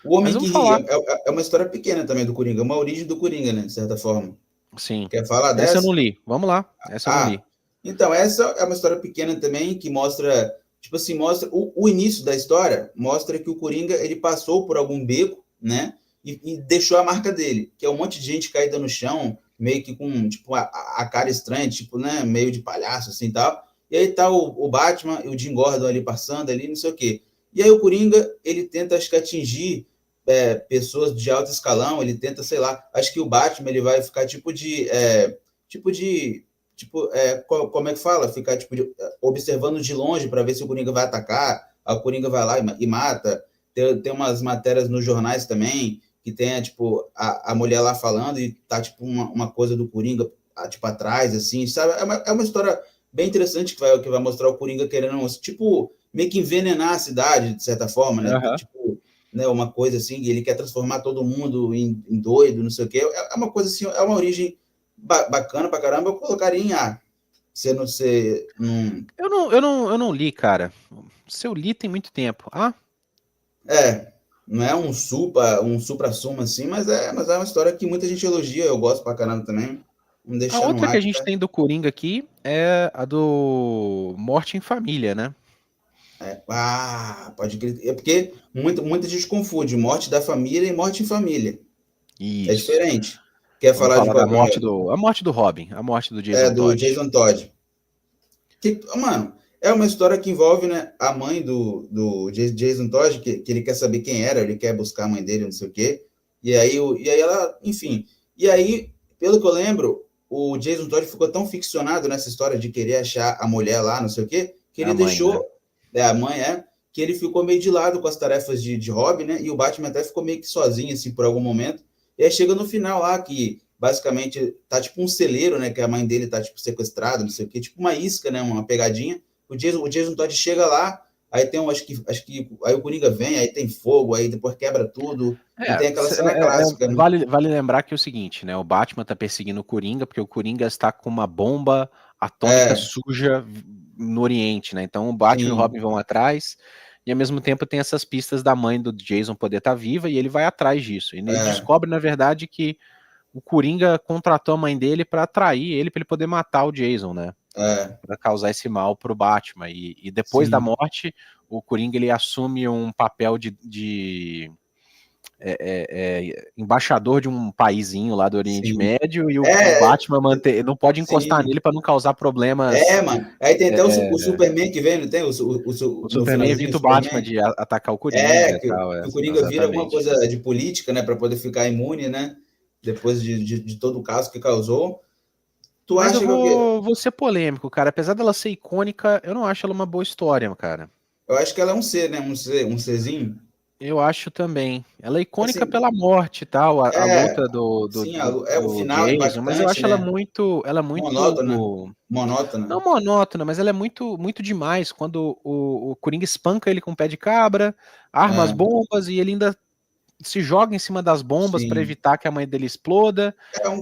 O Mas Homem que vamos Ri falar. é uma história pequena também do Coringa, uma origem do Coringa, né? De certa forma. Sim. Quer falar Essa eu não dessa? li. Vamos lá. Essa eu não li. Então, essa é uma história pequena também que mostra, tipo assim, mostra o início da história, mostra que o Coringa ele passou por algum beco, né? E deixou a marca dele, que é um monte de gente caída no chão, meio que com tipo a cara estranha, tipo, né, meio de palhaço assim e tal. E aí tá o Batman e o Jim Gordon ali passando ali, não sei o quê. E aí o Coringa, ele tenta acho que atingir pessoas de alto escalão, ele tenta, sei lá, acho que o Batman ele vai ficar tipo de como é que fala? Ficar tipo, observando de longe para ver se o Coringa vai atacar, a Coringa vai lá e mata. Tem umas matérias nos jornais também, que tem tipo, a mulher lá falando e tá tipo uma coisa do Coringa tipo, atrás, assim, sabe? É uma história bem interessante que vai mostrar o Coringa querendo, tipo, meio que envenenar a cidade, de certa forma, né? Uhum. Tipo, né, uma coisa assim, ele quer transformar todo mundo em doido, não sei o quê. É uma coisa assim, é uma origem bacana pra caramba, eu colocaria em A. Você não ser. Eu não li, cara. Se eu li tem muito tempo. Não é um supra-sumo assim, mas é uma história que muita gente elogia, eu gosto pra caramba também. Vamos A deixar no outra que ar. a gente tem do Coringa aqui é a do Morte em Família, né? Pode crer. É porque muita gente confunde morte da família e morte em família. É Isso. diferente. Quer Vamos falar de falar da qual primeiro? morte do Robin, a morte do Jason Do Todd. Jason Todd. Mano, é uma história que envolve, né, a mãe do Jason Todd, que ele quer saber quem era, ele quer buscar a mãe dele, não sei o quê. E aí ela, enfim. E aí, pelo que eu lembro, o Jason Todd ficou tão ficcionado nessa história de querer achar a mulher lá, não sei o quê, que É ele a mãe, né? deixou, a mãe que ele ficou meio de lado com as tarefas de hobby, né? E o Batman até ficou meio que sozinho, assim, por algum momento. E aí chega no final lá, que basicamente tá tipo um celeiro, né? Que a mãe dele tá tipo sequestrada, não sei o quê, tipo uma isca, né? Uma pegadinha. O Jason Todd chega lá, aí tem acho que aí o Coringa vem, aí tem fogo, aí depois quebra tudo. E tem aquela cena clássica, né? Vale lembrar que é o seguinte, né? O Batman tá perseguindo o Coringa porque o Coringa está com uma bomba atômica É, suja no Oriente, né? Então o Batman e o sim, Robin vão atrás e ao mesmo tempo tem essas pistas da mãe do Jason poder estar viva e ele vai atrás disso. E ele descobre, na verdade, que o Coringa contratou a mãe dele para atrair ele para ele poder matar o Jason, né? Para causar esse mal pro Batman. E depois da sim. morte, o Coringa ele assume um papel de embaixador de um paizinho lá do Oriente Sim. Médio e o É, Batman não pode encostar sim. nele para não causar problemas. Mano. Aí tem até o Superman que vem, não tem? O No Superman finalzinho, o evita o Batman Superman. de atacar o Coringa e Que, tal, que o Coringa vira alguma exatamente. coisa de política, né? Para poder ficar imune, né? Depois de todo o caso que causou. Tu Mas eu acha que o quê? vou ser polêmico, cara. Apesar dela ser icônica, eu não acho ela uma boa história, cara. Eu acho que ela é um C, né? Um Czinho. Eu acho também. Ela é icônica Assim, pela morte e tal, a luta sim, o do final Jason, mas eu impactante, acho ela né? muito, Monótona. Monótona. não monótona, mas ela é muito demais quando o Coringa espanca ele com o pé de cabra, arma as É, bombas e ele ainda se joga em cima das bombas para sim. evitar que a mãe dele exploda.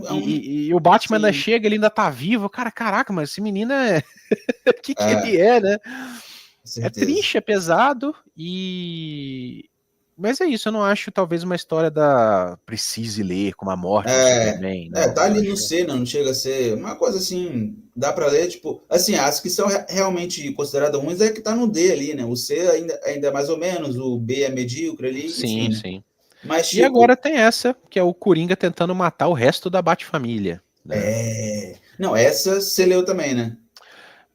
E o Batman ainda Sim. chega, ele ainda tá vivo. Cara, caraca, mas esse menino é. O que que É, ele é, né? É certeza. triste, é pesado e. Mas é isso, eu não acho talvez uma história da precise ler como a morte do Superman, não. Tá Eu ali no acho. C, não chega a ser uma coisa assim, dá para ler, tipo, assim, as que são realmente consideradas ruins é que tá no D ali, né? O C ainda é mais ou menos, o B é medíocre ali, enfim, Sim, né? sim. Mas, E agora tipo, tem essa, que é o Coringa tentando matar o resto da Bat-família, né? não, essa você leu também, né?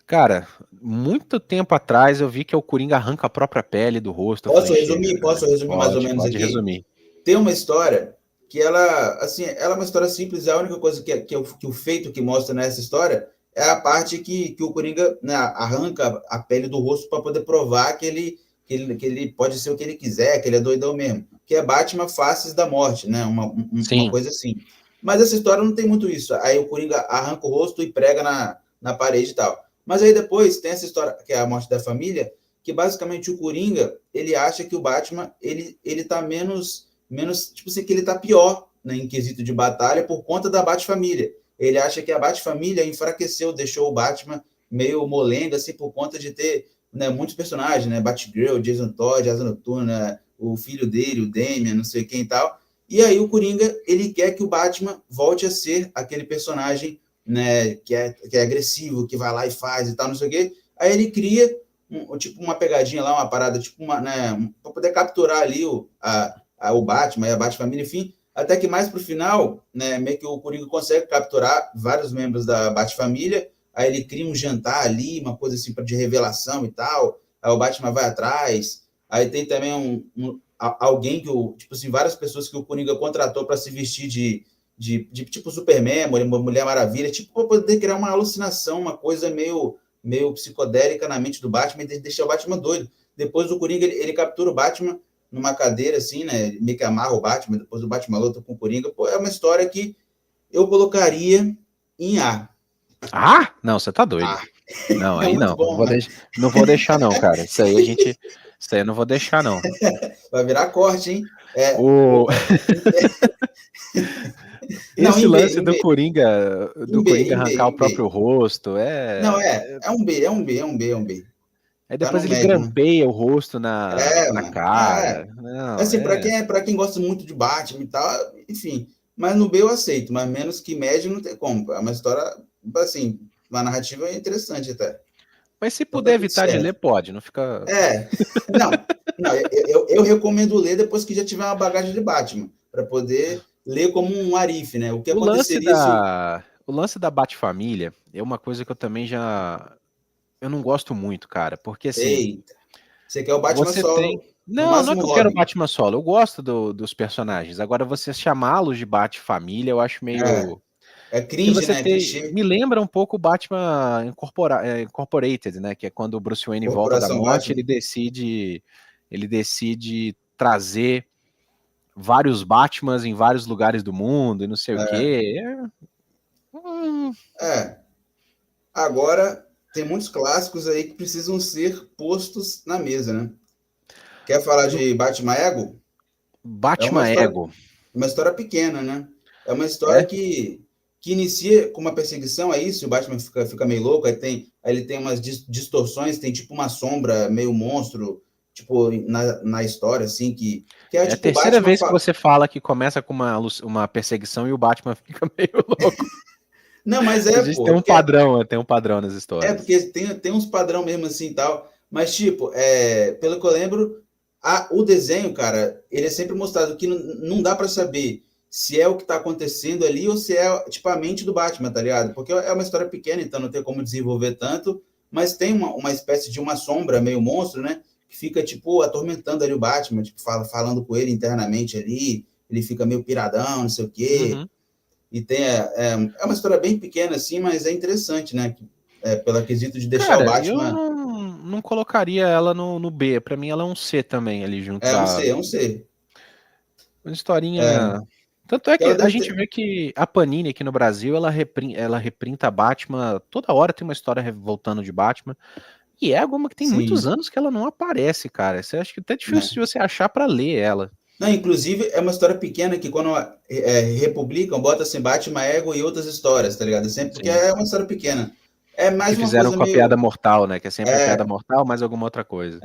Cara, muito tempo atrás eu vi que o Coringa arranca a própria pele do rosto. Eu falei, Posso chega, resumir? cara. Posso resumir mais ou menos Pode aqui? resumir. Tem uma história que ela, assim, ela é uma história simples, a única coisa que o feito que mostra nessa história é a parte que o Coringa, né, arranca a pele do rosto para poder provar que ele pode ser o que ele quiser, que ele é doidão mesmo. Que é Batman Faces da Morte, né? Uma Sim. coisa assim. Mas essa história não tem muito isso. Aí o Coringa arranca o rosto e prega na parede e tal. Mas aí depois tem essa história, que é a morte da família, que basicamente o Coringa, ele acha que o Batman, ele tá menos, tipo assim, que ele tá pior, né, em quesito de batalha por conta da Bat-família. Ele acha que a Bat-família enfraqueceu, deixou o Batman meio molenga, assim, por conta de ter, né, muitos personagens, né, Batgirl, Jason Todd, Asa Noturna, o filho dele, o Damian, não sei quem e tal. E aí o Coringa, ele quer que o Batman volte a ser aquele personagem, né, que é agressivo, que vai lá e faz e tal, não sei o quê. Aí ele cria tipo uma pegadinha lá, uma parada, tipo uma, né, para poder capturar ali o Batman e a Bat-família, enfim, até que mais pro final, né, meio que o Coringa consegue capturar vários membros da Bat-família, aí ele cria um jantar ali, uma coisa assim de revelação e tal, aí o Batman vai atrás, aí tem também alguém tipo assim, várias pessoas que o Coringa contratou para se vestir de tipo Superman, Mulher Maravilha, tipo para poder criar uma alucinação, uma coisa meio psicodélica na mente do Batman e deixar o Batman doido. Depois o Coringa, ele captura o Batman numa cadeira, assim, né? Meio que amarra o Batman, depois o Batman luta com o Coringa. Pô, é uma história que eu colocaria em A. Ah? Não, você tá doido. A. Não, É aí muito não. bom, mano. Não vou deixar, não, cara. Isso aí a gente. Isso aí eu não vou deixar, não. Vai virar corte, hein? O... Não, Esse em B, lance em B. do Em B, Coringa em B, arrancar o em B. próprio rosto, Não, é um B, é um B, é um B, é um B. aí Tá depois no ele médio, né? grampeia o rosto na Mano. cara. Não, Assim, pra quem gosta muito de Batman e tal, enfim. Mas no B eu aceito, mas menos que médio não tem como. É uma história, assim, uma narrativa interessante até. Mas se Então tá puder tudo evitar de ler, certo. pode, não fica. É, não, eu recomendo ler depois que já tiver uma bagagem de Batman, para poder ler como um Arif, né? O que aconteceria se. O lance da Bat-família é uma coisa que eu também já eu não gosto muito, cara, porque assim, Eita. Você quer o Batman você tem. solo, no Não, não é máximo que eu quero Robin. Batman solo, eu gosto dos personagens. Agora, você chamá-los de Bat-família, eu acho É, meio. é Porque cringe, você né? tem. Clichê. Me lembra um pouco o Batman Incorporated, né? Que é quando o Bruce Wayne volta da Corporação morte, Batman. Ele decide trazer vários Batmans em vários lugares do mundo e não sei o É, quê. é. Agora, tem muitos clássicos aí que precisam ser postos na mesa, né? Quer falar de Batman Ego? É Batman Ego. uma história pequena, né? É uma história É? que inicia com uma perseguição, é isso, o Batman fica meio louco, aí ele tem umas distorções, tem tipo uma sombra meio monstro, tipo, na história, assim, que é É a tipo o terceira Batman. vez que você fala que começa com uma perseguição e o Batman fica meio louco. Não, mas A gente pô, tem um padrão nas histórias. porque tem uns padrão mesmo assim e tal, mas tipo, pelo que eu lembro, o desenho, cara, ele é sempre mostrado que não dá para saber se é o que tá acontecendo ali ou se é tipo a mente do Batman, tá ligado? Porque é uma história pequena, então não tem como desenvolver tanto, mas tem uma espécie de uma sombra meio monstro, né? Que fica tipo atormentando ali o Batman, tipo falando com ele internamente ali, ele fica meio piradão, não sei o quê. Uhum. E é uma história bem pequena, assim, mas é interessante, né? Pelo quesito de deixar o Cara, eu Batman. não colocaria ela no B. Pra mim, ela é um C também, ali junto É um da. C, é um C. Uma É, historinha. Tanto é que ela a deve gente ter. vê que a Panini aqui no Brasil, ela reprinta Batman. Toda hora tem uma história voltando de Batman. E é alguma que tem muitos Sim. anos que ela não aparece, cara. Você acha que até é difícil Né? de você achar pra ler ela. Não, inclusive, é uma história pequena que quando republicam, bota assim Batman Ego e outras histórias, tá ligado? Sempre, porque Sim. é uma história pequena. É Que mais uma fizeram coisa com a piada meio. mortal, né? Que é sempre a piada É, mortal, mais alguma outra coisa.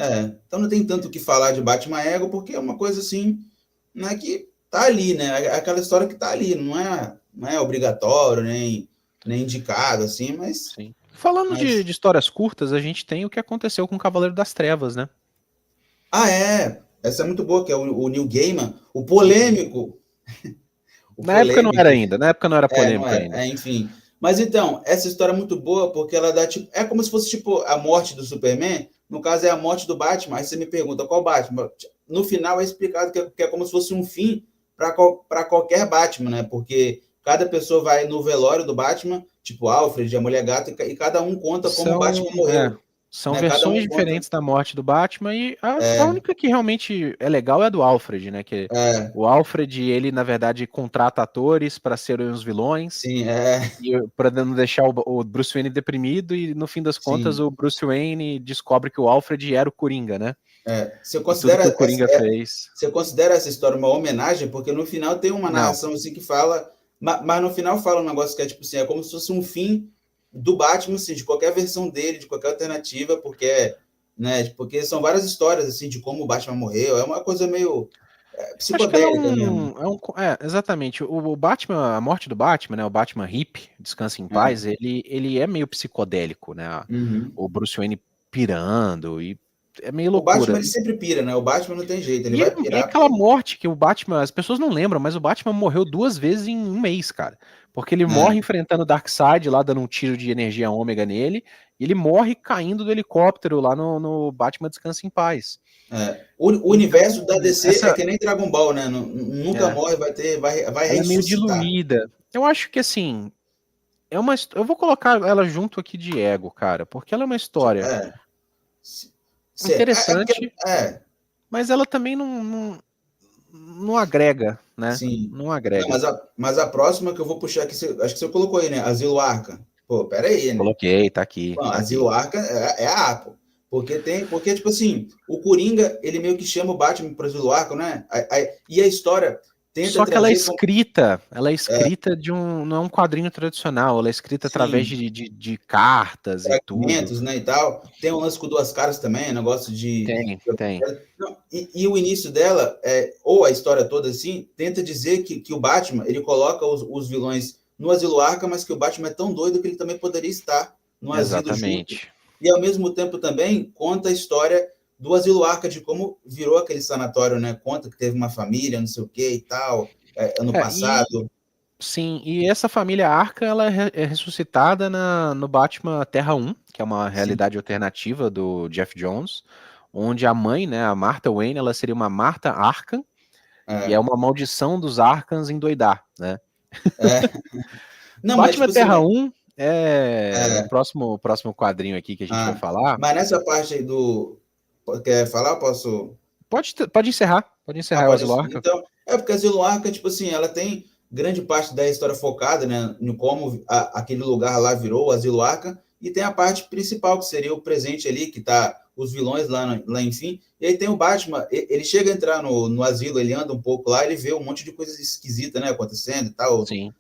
então não tem tanto o que falar de Batman Ego, porque é uma coisa assim, né, que tá ali, né? Aquela história que tá ali, não é obrigatório, nem indicado, assim, mas. Sim. Falando Mas de histórias curtas, a gente tem o que aconteceu com o Cavaleiro das Trevas, né? é. Essa é muito boa, que é o Neil Gaiman, o Uhum. polêmico. O Na época não era polêmico. ainda, na época não era Não polêmico é? ainda. Enfim. Mas então, essa história é muito boa porque ela dá tipo. É como se fosse tipo a morte do Superman. No caso, é a morte do Batman. Aí você me pergunta qual Batman. No final é explicado que é como se fosse um fim para qualquer Batman, né? Porque cada pessoa vai no velório do Batman, tipo Alfred, a Mulher Gata, e cada um conta como o São, Batman morreu. são Né? Cada versões um conta. diferentes da morte do Batman e a única que realmente é legal é a do Alfred, né? Que É, o Alfred, ele na verdade contrata atores para serem os vilões sim, e para não deixar o Bruce Wayne deprimido e no fim das contas sim. o Bruce Wayne descobre que o Alfred era o Coringa, né? Você E tudo considera, que o Coringa fez. você considera essa história uma homenagem? Porque no final tem uma Não. narração assim que fala, mas no final fala um negócio que é tipo assim, é como se fosse um fim do Batman, assim, de qualquer versão dele, de qualquer alternativa, porque são várias histórias assim de como o Batman morreu. É uma coisa meio Acho que ela psicodélica mesmo. exatamente. O Batman, a morte do Batman, né? O Batman Hip, Descansa em É. Paz, ele é meio psicodélico, né? Uhum. O Bruce Wayne pirando e é meio O Batman loucura. ele sempre pira, né? O Batman não tem jeito, ele E vai é pirar aquela porque. morte que o Batman, as pessoas não lembram, mas o Batman morreu 2 vezes em um mês, cara. Porque ele morre É, enfrentando o Darkseid, lá dando um tiro de energia ômega nele, e ele morre caindo do helicóptero lá no Batman Descansa em Paz. O Então, universo da DC é essa que nem Dragon Ball, né? Nunca é, morre, vai ela é meio ressuscitar. diluída. Eu acho que assim, eu vou colocar ela junto aqui de Ego, cara, porque ela é uma história É, se- porque. interessante, É, mas ela também não agrega, né? sim. Não Não, agrega. mas a próxima que eu vou puxar aqui, acho que você colocou aí, né? Asilo Arca. Pô, pera aí, né? Coloquei, tá aqui, Bom, tá aqui. Asilo Arca é a Apple. Porque, tipo assim, o Coringa, ele meio que chama o Batman para Asilo Arca, né? E a história tenta Só que trazer. ela é escrita não é um quadrinho tradicional, ela é escrita através Sim, de cartas e tudo. fragmentos, né, e tal. Tem um lance com duas caras também, negócio de. Tem, tem. Não, e o início dela, ou a história toda assim, tenta dizer que o Batman ele coloca os vilões no Asilo Arca, mas que o Batman é tão doido que ele também poderia estar no asilo junto. Exatamente. E ao mesmo tempo também conta a história do Asilo Arca, de como virou aquele sanatório, né? Conta que teve uma família, não sei o que e tal, ano É, e passado. Sim, e essa família Arkham, ela é ressuscitada no Batman Terra 1, que é uma Sim. realidade alternativa do Jeff Jones, onde a mãe, né, a Martha Wayne, ela seria uma Martha Arkham, e é É, uma maldição dos Arkhams endoidar, né? é. Não, mas Batman tipo assim, Terra 1 é o é, próximo quadrinho aqui que a gente vai falar. mas nessa parte aí do. Quer falar? Posso. Pode Ah, encerrar o pode. Asilo Arkham. Então, é porque a Zilo Arca, tipo assim, ela tem grande parte da história focada, né, no como aquele lugar lá virou o Asilo Arca, e tem a parte principal, que seria o presente ali, que tá os vilões lá enfim. E aí tem o Batman, ele chega a entrar no asilo, ele anda um pouco lá, ele vê um monte de coisas esquisitas, né, acontecendo e tal, Sim.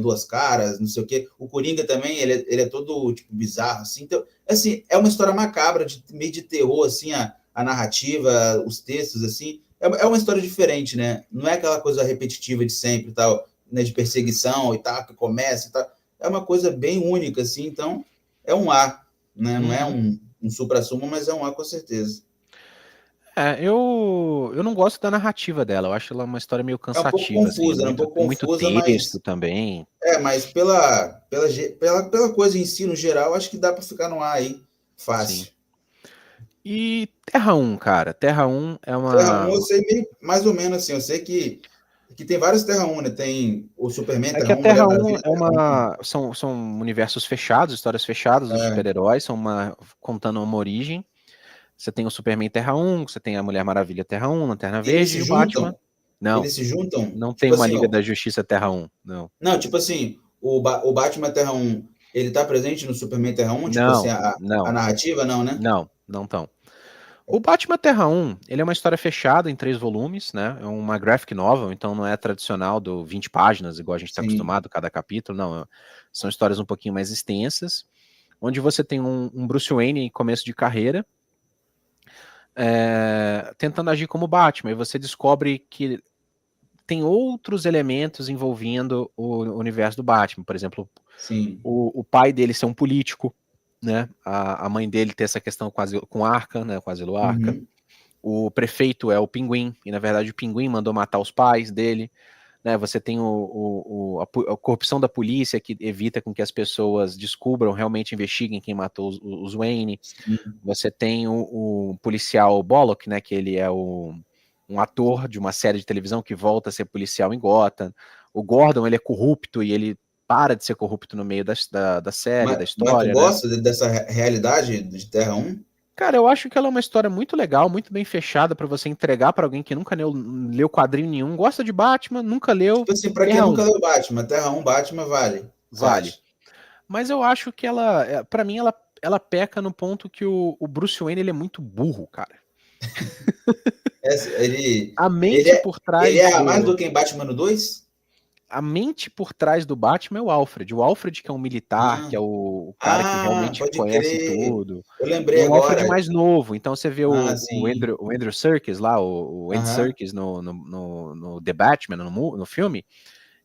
Duas Caras, não sei o quê. O Coringa também, ele é todo, tipo, bizarro, assim. Então, assim, é uma história macabra, meio de terror, assim, a narrativa, os textos, assim. É uma história diferente, né? Não é aquela coisa repetitiva de sempre, tal, né, de perseguição e tal, que começa e tal. É uma coisa bem única, assim. Então, é um A, né? Não é Uhum. um supra-sumo, mas é um A com certeza. Eu não gosto da narrativa dela, eu acho ela uma história meio É um pouco cansativa, assim, confusa, né? Um pouco muito confusa, texto também. mas pela coisa em si, no geral, acho que dá para ficar no A aí, Sim. fácil. E Terra 1, cara, Terra 1 é Terra 1 eu uma... sei meio, mais ou menos assim, eu sei que tem vários Terra 1, né? Tem o Superman É que Terra a 1, Mulher Terra 1 Maravilha é Terra 1. são universos fechados, histórias fechadas dos É, super-heróis, contando uma origem. Você tem o Superman Terra 1, você tem a Mulher Maravilha Terra 1, Lanterna e eles Verde se e o Batman. juntam, Não, eles se juntam, não tem tipo uma assim, Liga ó, da Justiça Terra 1, não. não, tipo assim, o Batman Terra 1, ele tá presente no Superman Terra 1, tipo assim, Não, a não, narrativa, não, né? não tão. O Batman Terra 1, ele é uma história fechada em 3 volumes, né? É uma graphic novel, então não é tradicional do 20 páginas, igual a gente está Sim. acostumado, cada capítulo, não. São histórias um pouquinho mais extensas, onde você tem um Bruce Wayne em começo de carreira, tentando agir como Batman, e você descobre que tem outros elementos envolvendo o universo do Batman, por exemplo, Sim. o pai dele ser um político, né? A mãe dele ter essa questão com Arkham, né? Com Asilo Arkham. Uhum. O prefeito é o Pinguim, e na verdade o Pinguim mandou matar os pais dele. Né? Você tem a corrupção da polícia que evita com que as pessoas descubram, realmente investiguem quem matou os Wayne. Sim. Você tem o policial Bullock, né? Que ele é um ator de uma série de televisão que volta a ser policial em Gotham. O Gordon, ele é corrupto e ele para de ser corrupto no meio da série, da Mas tu história, né? gosta dessa realidade de Terra 1? Cara, eu acho que ela é uma história muito legal, muito bem fechada pra você entregar pra alguém que nunca leu quadrinho nenhum, gosta de Batman, nunca leu Tipo assim, pra quem Terra nunca 1, leu Batman, Terra 1, Batman vale, você vale. acha? Mas eu acho que pra mim, ela peca no ponto que o Bruce Wayne ele é muito burro, cara. Ele, A ele, mente é, por ele trás é mais do do que em Batman no 2? a mente por trás do Batman é o Alfred. O Alfred que é um militar, que é o cara que realmente Pode conhece crer. tudo. Eu E lembrei é um Alfred agora. mais novo. Então você vê Sim. O Andrew Serkis lá, o Andy Aham. Serkis no The Batman, no filme,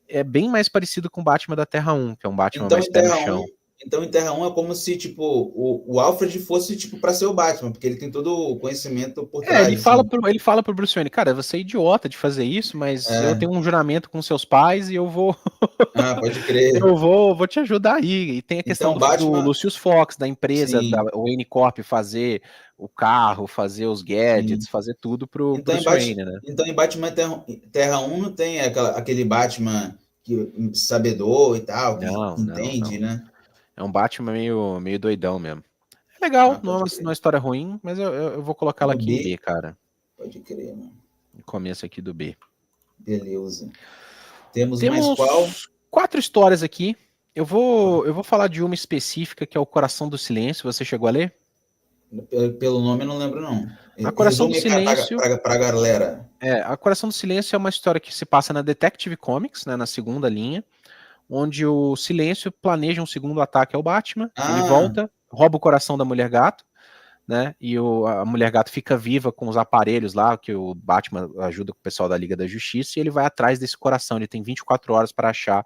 é bem mais parecido com o Batman da Terra 1, que é um Batman Então mais em pé no Terra 1, chão. então em Terra 1 é como se tipo o Alfred fosse tipo para ser o Batman, porque ele tem todo o conhecimento por trás assim. Ele fala pro Bruce Wayne, cara, você é idiota de fazer isso, mas eu É. tenho um juramento com seus pais e Pode crer. vou te ajudar aí. E tem a questão Então do Batman, Lucius Fox, da empresa, da sim, Wayne Corp, fazer o carro, fazer os sim. gadgets, fazer tudo pro Então Bruce Wayne, né? Em Batman Terra 1 não tem aquele Batman que sabedor e tal, que Não. entende, né? É um Batman meio doidão mesmo. É legal, não é Pode uma crer. história ruim, mas eu vou colocá-la No aqui em B, B, cara. pode crer, mano. No começo aqui do B. Beleza. Temos mais qual? Temos 4 histórias aqui. Eu vou falar de uma específica que é o Coração do Silêncio. Você chegou a ler? Pelo nome eu não lembro, não. A Coração do Resume Silêncio pra galera. a Coração do Silêncio é uma história que se passa na Detective Comics, né, na segunda linha, onde o Silêncio planeja um segundo ataque ao Batman. Ele Ah, volta, rouba o coração da Mulher Gato, né? E a Mulher Gato fica viva com os aparelhos lá, que o Batman ajuda o pessoal da Liga da Justiça, e ele vai atrás desse coração. Ele tem 24 horas para achar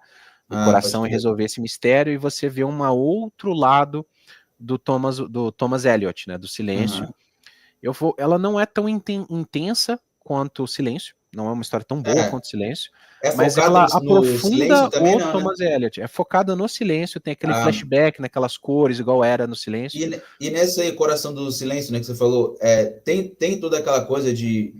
o pode coração e crer. resolver esse mistério, e você vê um outro lado do Thomas Elliot, né? Do Silêncio. Aham. Ela não é tão intensa quanto o Silêncio, não é uma história tão boa quanto Silêncio, É mas focado ela no silêncio aprofunda também, o não, né? Thomas Elliot. É focada no silêncio, tem aquele Ah, flashback naquelas cores, igual era no Silêncio. e nessa aí, Coração do Silêncio, né, que você falou, tem toda aquela coisa de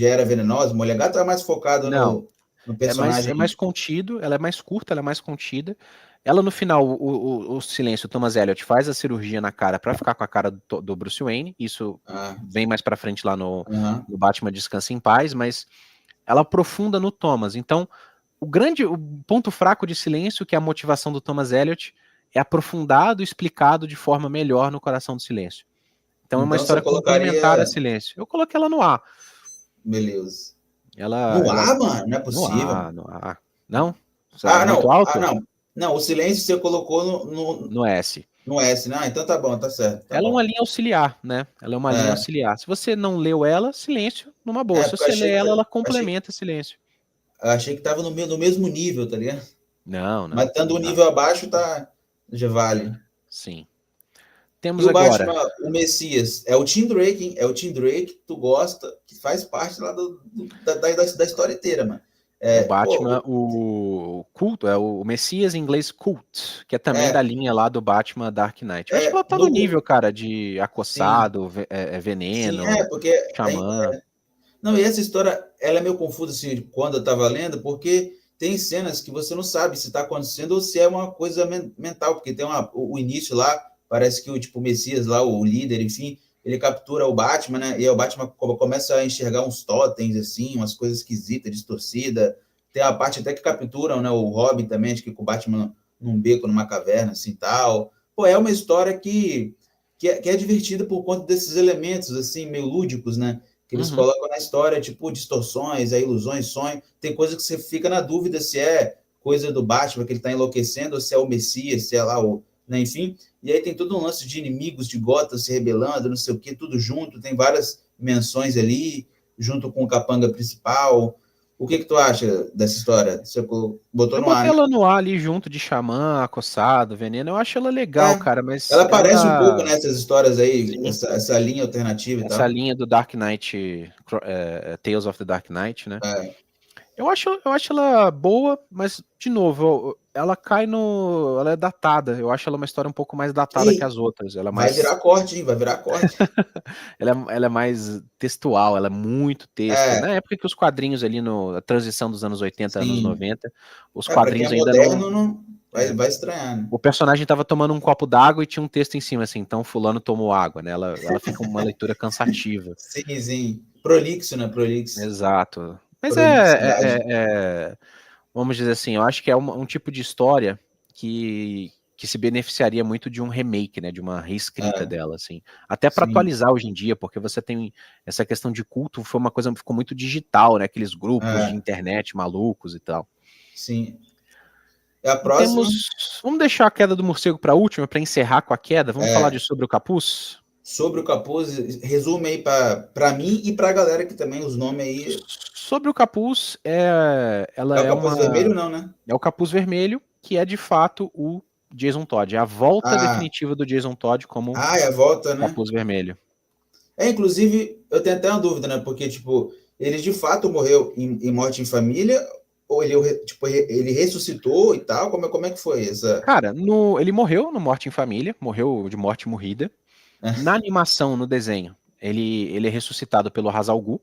Era Venenosa, Molegato é mais focado Não, no é mais personagem. contido, ela é mais curta, ela é mais contida. Ela, no final, o Silêncio, o Thomas Elliot faz a cirurgia na cara pra ficar com a cara do Bruce Wayne. Isso Ah, vem mais pra frente lá no aham. Batman Descansa em Paz, mas ela aprofunda no Thomas. Então, o ponto fraco de Silêncio, que é a motivação do Thomas Elliot, é aprofundado e explicado de forma melhor no Coração do Silêncio. Então é uma Então você história complementar a colocaria. Silêncio. Eu coloquei ela no A. Beleza. Ela, No ela ar, mano? Não é no possível. A, no A. Não? É Ah, muito não. Ah, alto? não. Não, o silêncio você colocou No S. no S, né? Ah, então tá bom, tá certo, tá Ela é uma bom. linha auxiliar, né? Ela é uma linha É, auxiliar. Se você não leu ela, Silêncio, numa boa. Se porque você lê ela, ela achei, complementa Silêncio. achei que tava no mesmo nível, tá ligado? Não, Mas não. estando um Não. nível abaixo, tá. Já vale. Sim. E Temos o agora Batman, o Messias, é o Tim Drake, hein? É o Tim Drake que tu gosta, que faz parte lá da história inteira, mano. o É, Batman, pô, o culto, é o Messias em inglês Cult, que é também da é, linha lá do Batman Dark Knight. Eu acho que ela tá no no, nível, cara, de sim, Acossado, sim, Veneno, porque Xamã. não, e essa história, ela é meio confusa assim, quando eu estava lendo, porque tem cenas que você não sabe se está acontecendo ou se é uma coisa mental, porque tem o início lá, parece que o tipo o Messias lá, o líder, enfim, ele captura o Batman, né? E aí o Batman começa a enxergar uns totens, assim, umas coisas esquisitas, distorcidas. Tem a parte até que capturam, né? O Robin também, acho que com o Batman num beco, numa caverna, assim, tal. Pô, é uma história que é divertida por conta desses elementos, assim, meio lúdicos, né? Que eles Uhum. colocam na história, tipo, distorções, ilusões, sonhos. Tem coisa que você fica na dúvida se é coisa do Batman que ele está enlouquecendo, ou se é o Messias, se é lá o. Né, enfim. E aí tem todo um lance de inimigos de Gotham se rebelando, não sei o que, tudo junto. Tem várias menções ali, junto com o capanga principal. O que tu acha dessa história? Você botou Eu no ar, botei né? ela no ar ali junto de Xamã, Acossado, Veneno. Eu acho ela legal, É, cara, mas ela aparece um pouco ela. nessas histórias aí, Sim, essa linha alternativa e essa tal. linha do Dark Knight, Tales of the Dark Knight, né? É, Eu acho ela boa, mas, de novo, ela cai no. Ela é datada. Eu acho ela uma história um pouco mais datada que e as outras. Ela é vai mais. virar corte, hein? Vai virar corte. Ela é mais textual, ela é muito texto. É, Na época que os quadrinhos ali, a transição dos anos 80, anos sim. 90, os Para quem é quadrinhos ainda não. moderno, não vai, É, vai estranhar, né? o personagem tava tomando um copo d'água e tinha um texto em cima, assim, então fulano tomou água, né? Ela fica uma leitura cansativa. Sim, sim. Prolixo, né? Prolixo. Exato. Mas Prolixidade. vamos dizer assim, eu acho que é um tipo de história que se beneficiaria muito de um remake, né, de uma reescrita É, dela, assim, até para sim. atualizar hoje em dia, porque você tem essa questão de culto, foi uma coisa que ficou muito digital, né, aqueles grupos de É, internet malucos e tal. sim. E a E próxima, vamos deixar a queda do morcego para a última, para encerrar com a queda, vamos falar de é, Sobre o Capuz? sobre o capuz, resume aí para mim e para a galera que também os nomes aí. Sobre o Capuz, ela É o é capuz uma vermelho, não, né? é o Capuz Vermelho, que é de fato o Jason Todd, é a volta Ah, definitiva do Jason Todd como é a volta, né? Capuz Vermelho. Inclusive, eu tenho até uma dúvida, né? Porque, tipo, ele de fato morreu em Morte em Família, ou ele, tipo, ele ressuscitou e tal? Como é que foi essa. Cara, ele morreu no Morte em Família, morreu de morte morrida. Na animação, no desenho, ele é ressuscitado pelo Ra's al Ghul,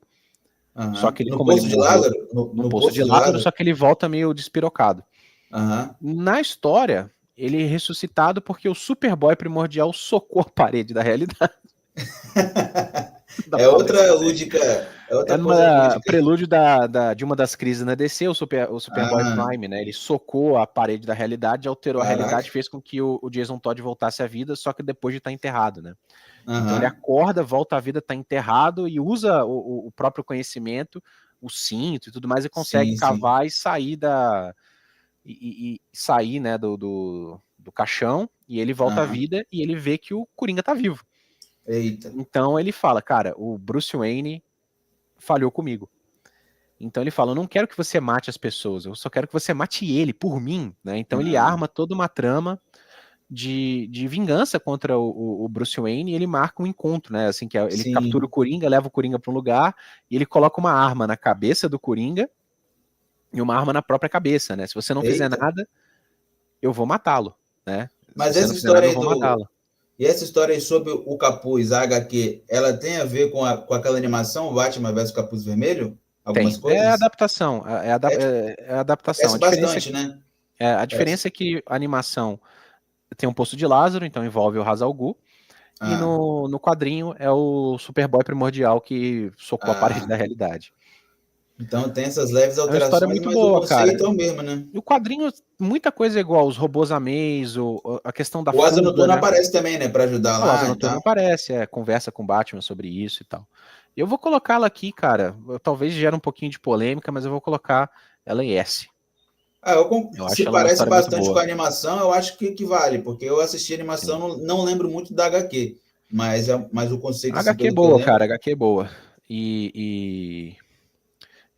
só Aham. que No como ele Poço de morreu Lázaro? no No Poço de Poço de Lázaro, Lázaro? só que ele volta meio despirocado. Aham. Na história, ele é ressuscitado porque o Superboy primordial socou a parede da realidade. Da É Power outra Squad. lúdica, é É outra coisa no lúdica. prelúdio de uma das crises na DC, o Superboy Ah, Prime, né? Ele socou a parede da realidade, alterou a caraca. realidade, fez com que o Jason Todd voltasse à vida, só que depois de estar enterrado, né? Então ele Aham. acorda, volta à vida, está enterrado e usa o próprio conhecimento, o cinto e tudo mais, e consegue Sim, sim. cavar e sair e sair, né, do caixão, e ele volta à Aham. vida e ele vê que o Coringa tá vivo. Eita. Então ele fala, cara, o Bruce Wayne falhou comigo. Então ele fala, eu não quero que você mate as pessoas, eu só quero que você mate ele por mim, né? Então ele Ah, arma toda uma trama de vingança contra o Bruce Wayne, e ele marca um encontro, né? Assim, ele Sim. captura o Coringa, leva o Coringa para um lugar, e ele coloca uma arma na cabeça do Coringa e uma arma na própria cabeça, né? Se você não fizer Eita. nada, eu vou matá-lo, né? Se Mas você essa não fizer nada, história eu aí vou matá-lo. E essa história aí sobre o capuz, a HQ, ela tem a ver com aquela animação Batman vs Capuz Vermelho? Algumas Tem. É coisas? adaptação. É adaptação. Parece bastante, né? A Parece. diferença é que a animação tem um Poço de Lázaro, então envolve o Ra's al Ghul, e Ah, no quadrinho é o Superboy primordial que socou a parede da ah. realidade. Então tem essas leves É uma história alterações, muito mas o boa, cara. conceito é o mesmo, né? E o quadrinho, muita coisa é igual, os robôs Amaze, a questão da O Asa fuga, Noturno né? aparece também, né? Para ajudar O Asa lá e Noturno tal. aparece, conversa com o Batman sobre isso e tal. Eu vou colocá-la aqui, cara, talvez gere um pouquinho de polêmica, mas eu vou colocar ela em S. Eu acho Se ela uma parece história muito bastante com boa. a animação, eu acho que vale, porque eu assisti a animação, Sim. não lembro muito da HQ, mas o conceito, A assim, HQ é pelo que eu boa, lembro. cara, a HQ é boa. E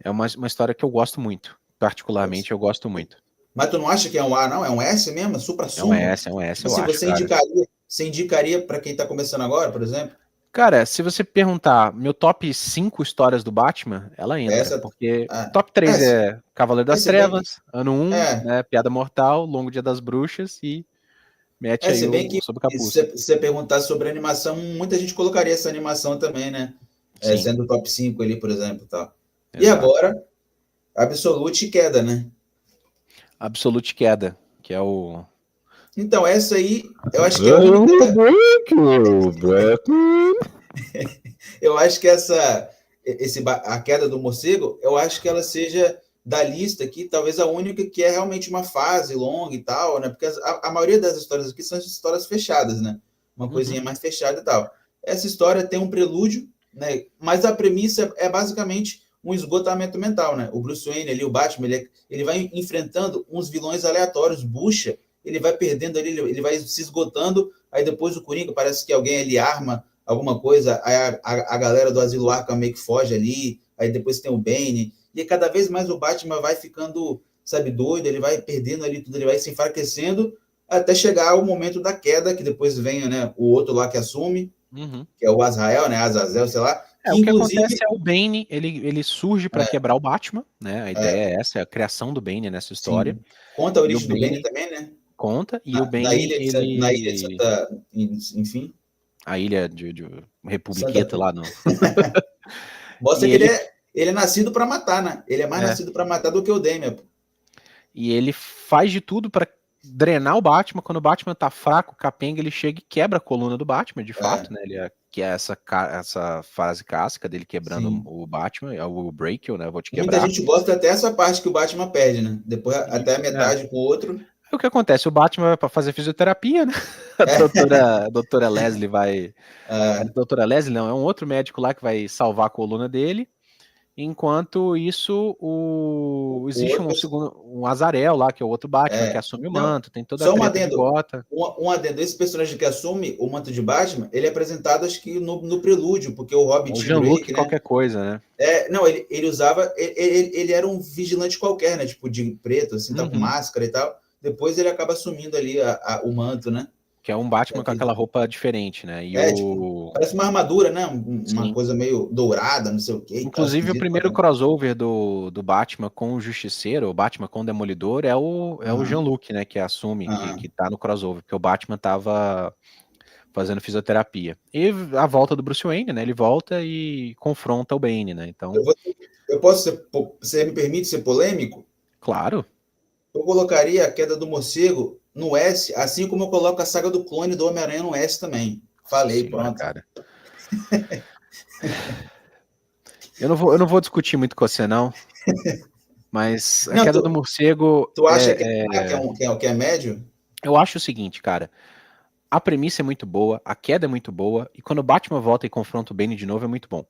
é uma história que eu gosto muito. Particularmente, eu gosto muito. Mas tu não acha que é um A, não? É um S mesmo? Supra-sumo? É um S, Tipo eu assim, acho, cara. você indicaria para quem está começando agora, por exemplo? Cara, se você perguntar meu top 5 histórias do Batman, ela entra. Essa. Porque Ah, top 3 é Cavaleiro das se bem que. Trevas, Ano 1, É, né, Piada Mortal, Longo Dia das Bruxas e mete aí se bem o que Sob o se Capuz. você perguntar sobre animação, muita gente colocaria essa animação também, né? Sim, Sendo o top 5 ali, por exemplo. Tal. E exato. agora, Absolute Queda, né? Absolute Queda, que é o. Então, essa aí, eu acho que é a única. Eu acho que a queda do morcego, eu acho que ela seja da lista aqui, talvez a única que é realmente uma fase longa e tal, né? Porque a maioria das histórias aqui são histórias fechadas, né? Uma Uhum, coisinha mais fechada e tal. Essa história tem um prelúdio, né? Mas a premissa é basicamente um esgotamento mental, né? O Bruce Wayne ali, o Batman, ele vai enfrentando uns vilões aleatórios, bucha, ele vai perdendo ali, ele vai se esgotando, aí depois o Coringa parece que alguém ali arma alguma coisa, aí a galera do Asilo Arkham meio que foge ali, aí depois tem o Bane, e cada vez mais o Batman vai ficando, sabe, doido, ele vai perdendo ali tudo, ele vai se enfraquecendo, até chegar o momento da queda, que depois vem, né, o outro lá que assume, uhum. que é o Azrael, né, Azazel, sei lá, que O que acontece inclusive, é o Bane, ele surge para é, quebrar o Batman, né? A é, ideia é essa, é a criação do Bane nessa história. sim, conta a E o origem do Bane Bane também, né, conta, e o Bane, na ilha de ele. Santa, enfim, A ilha de Santa Republiqueta lá no. mostra E que ele. ele é nascido para matar, né? Ele é mais É, nascido para matar do que o Damian. e ele faz de tudo para drenar o Batman. Quando o Batman tá fraco, capenga, ele chega e quebra a coluna do Batman, de fato, É, né? Que é essa frase clássica dele quebrando sim. o Batman, é o Break You, né? Eu vou te Muita quebrar. gente gosta até essa parte que o Batman perde, né? Depois, até a Isso, é. metade com o outro. O que acontece? O Batman vai pra fazer fisioterapia, né? A doutora Leslie vai. A É, doutora Leslie não, é um outro médico lá que vai salvar a coluna dele. Enquanto isso, o existe outro. um segundo, um Azarel lá, que é o outro Batman, que É, assume o não, manto, tem toda a só um treta de adendo. Gotham, Um adendo. Esse personagem que assume o manto de Batman, ele é apresentado, acho que no prelúdio, porque o Robin o Tim Jean-Luc Drake, né? qualquer coisa, né? Não, ele usava. Ele era um vigilante qualquer, né? Tipo, de preto, assim, tá com Uhum. máscara e tal. Depois ele acaba assumindo ali o manto, né? Que é um Batman com Aquele, aquela roupa diferente, né? tipo, parece uma armadura, né? Uma Sim. coisa meio dourada, não sei o que e tal, Inclusive, o esquisito. primeiro crossover do Batman com o Justiceiro, o Batman com o Demolidor, é o Aham, Jean-Luc, né? Que assume, que aham. tá no crossover, porque o Batman tava fazendo fisioterapia. E a volta do Bruce Wayne, né? Ele volta e confronta o Bane, né? Eu, Então, vou, eu posso ser, você me permite ser polêmico? claro. Eu colocaria a queda do morcego no S, assim como eu coloco a saga do clone do Homem-Aranha no S também. Nossa Falei, senhora, pronto. cara. Eu não vou discutir muito com você, não. Mas a Não, queda do morcego tu acha que que é médio? eu acho o seguinte, cara. A premissa é muito boa, a queda é muito boa, e quando o Batman volta e confronta o Bane de novo é muito bom.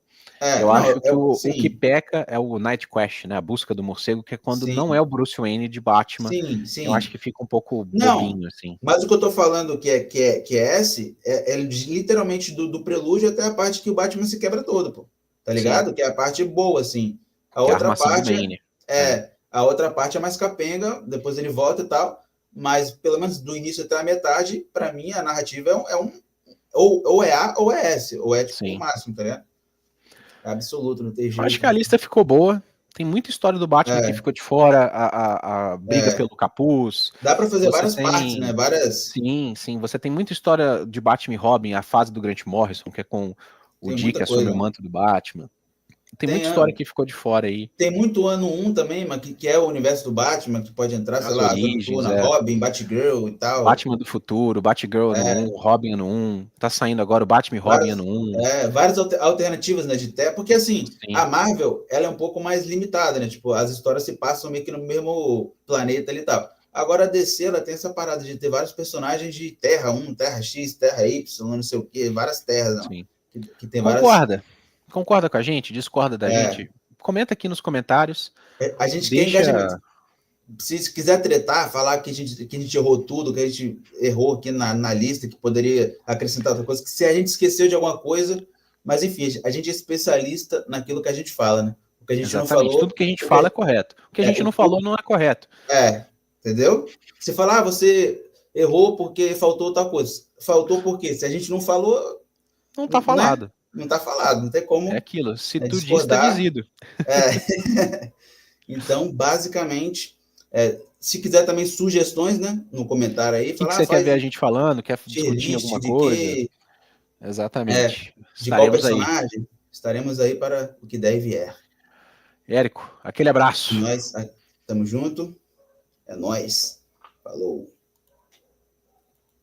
Eu Não, acho que o que sim, peca é o Night Quest, né? A busca do morcego, que é quando não é sim, o Bruce Wayne de Batman. sim, Eu acho sim. que fica um pouco Não, bobinho, assim. mas o que eu tô falando que é S é literalmente do prelúdio até a parte que o Batman se quebra todo, pô. Tá Sim. ligado? Que é a parte boa, assim. A Que é a outra armação do parte Bane. a outra parte é mais capenga, depois ele volta e tal. mas pelo menos do início até a metade, para mim, a narrativa ou é A ou é S, ou é tipo o Sim. máximo, tá ligado? É absoluto, não tem Eu acho jeito. que a lista ficou boa. Tem muita história do Batman que ficou de fora, a briga pelo capuz. Dá para fazer Você várias partes, né? tem. Várias. Sim. Você tem muita história de Batman e Robin, a fase do Grant Morrison, que é com o Tem Dick muita que assume o coisa. manto do Batman. Tem muita Tem, história que ficou de fora aí. tem muito ano 1 também, mas que é o universo do Batman, que pode entrar, sei As lá, Asa origens, Noturna, Robin, Batgirl e tal. Batman do futuro, Batgirl ano 1, Robin ano 1. Tá saindo agora o Batman e Robin Várias, ano 1. várias alternativas, né, de terra, porque assim, a Sim, Marvel, ela é um pouco mais limitada, né? Tipo, as histórias se passam meio que no mesmo planeta ali e tal. Agora a DC, ela tem essa parada de ter vários personagens de Terra 1, Terra X, Terra Y, não sei o quê, várias terras, não. sim. Que tem várias. Concorda? Concorda com a gente? Discorda da É, gente? Comenta aqui nos comentários. a gente quer engajamento. Deixa. Se quiser tretar, falar que a gente errou tudo, que a gente errou aqui na lista, que poderia acrescentar outra coisa, que se a gente esqueceu de alguma coisa, mas enfim, a gente é especialista naquilo que a gente fala, né? O que a gente não Exatamente. Tudo falou, que a gente o fala é que, correto. O que a é, gente não falou não é correto. entendeu? Você fala, você errou porque faltou tal coisa. Faltou por quê? Se a gente não falou, Não tá né? falado. Não tá falado, não tem É como aquilo. Se tu diz, tá discordar. dizido. Então, basicamente, se quiser também sugestões, né, no comentário aí, O que falar, você quer ver faz a gente falando? Quer tier discutir list alguma coisa? Exatamente. de qual Estaremos aí. personagem, estaremos aí para o que der e vier. Érico, aquele abraço. Nós estamos junto, é nós. Falou.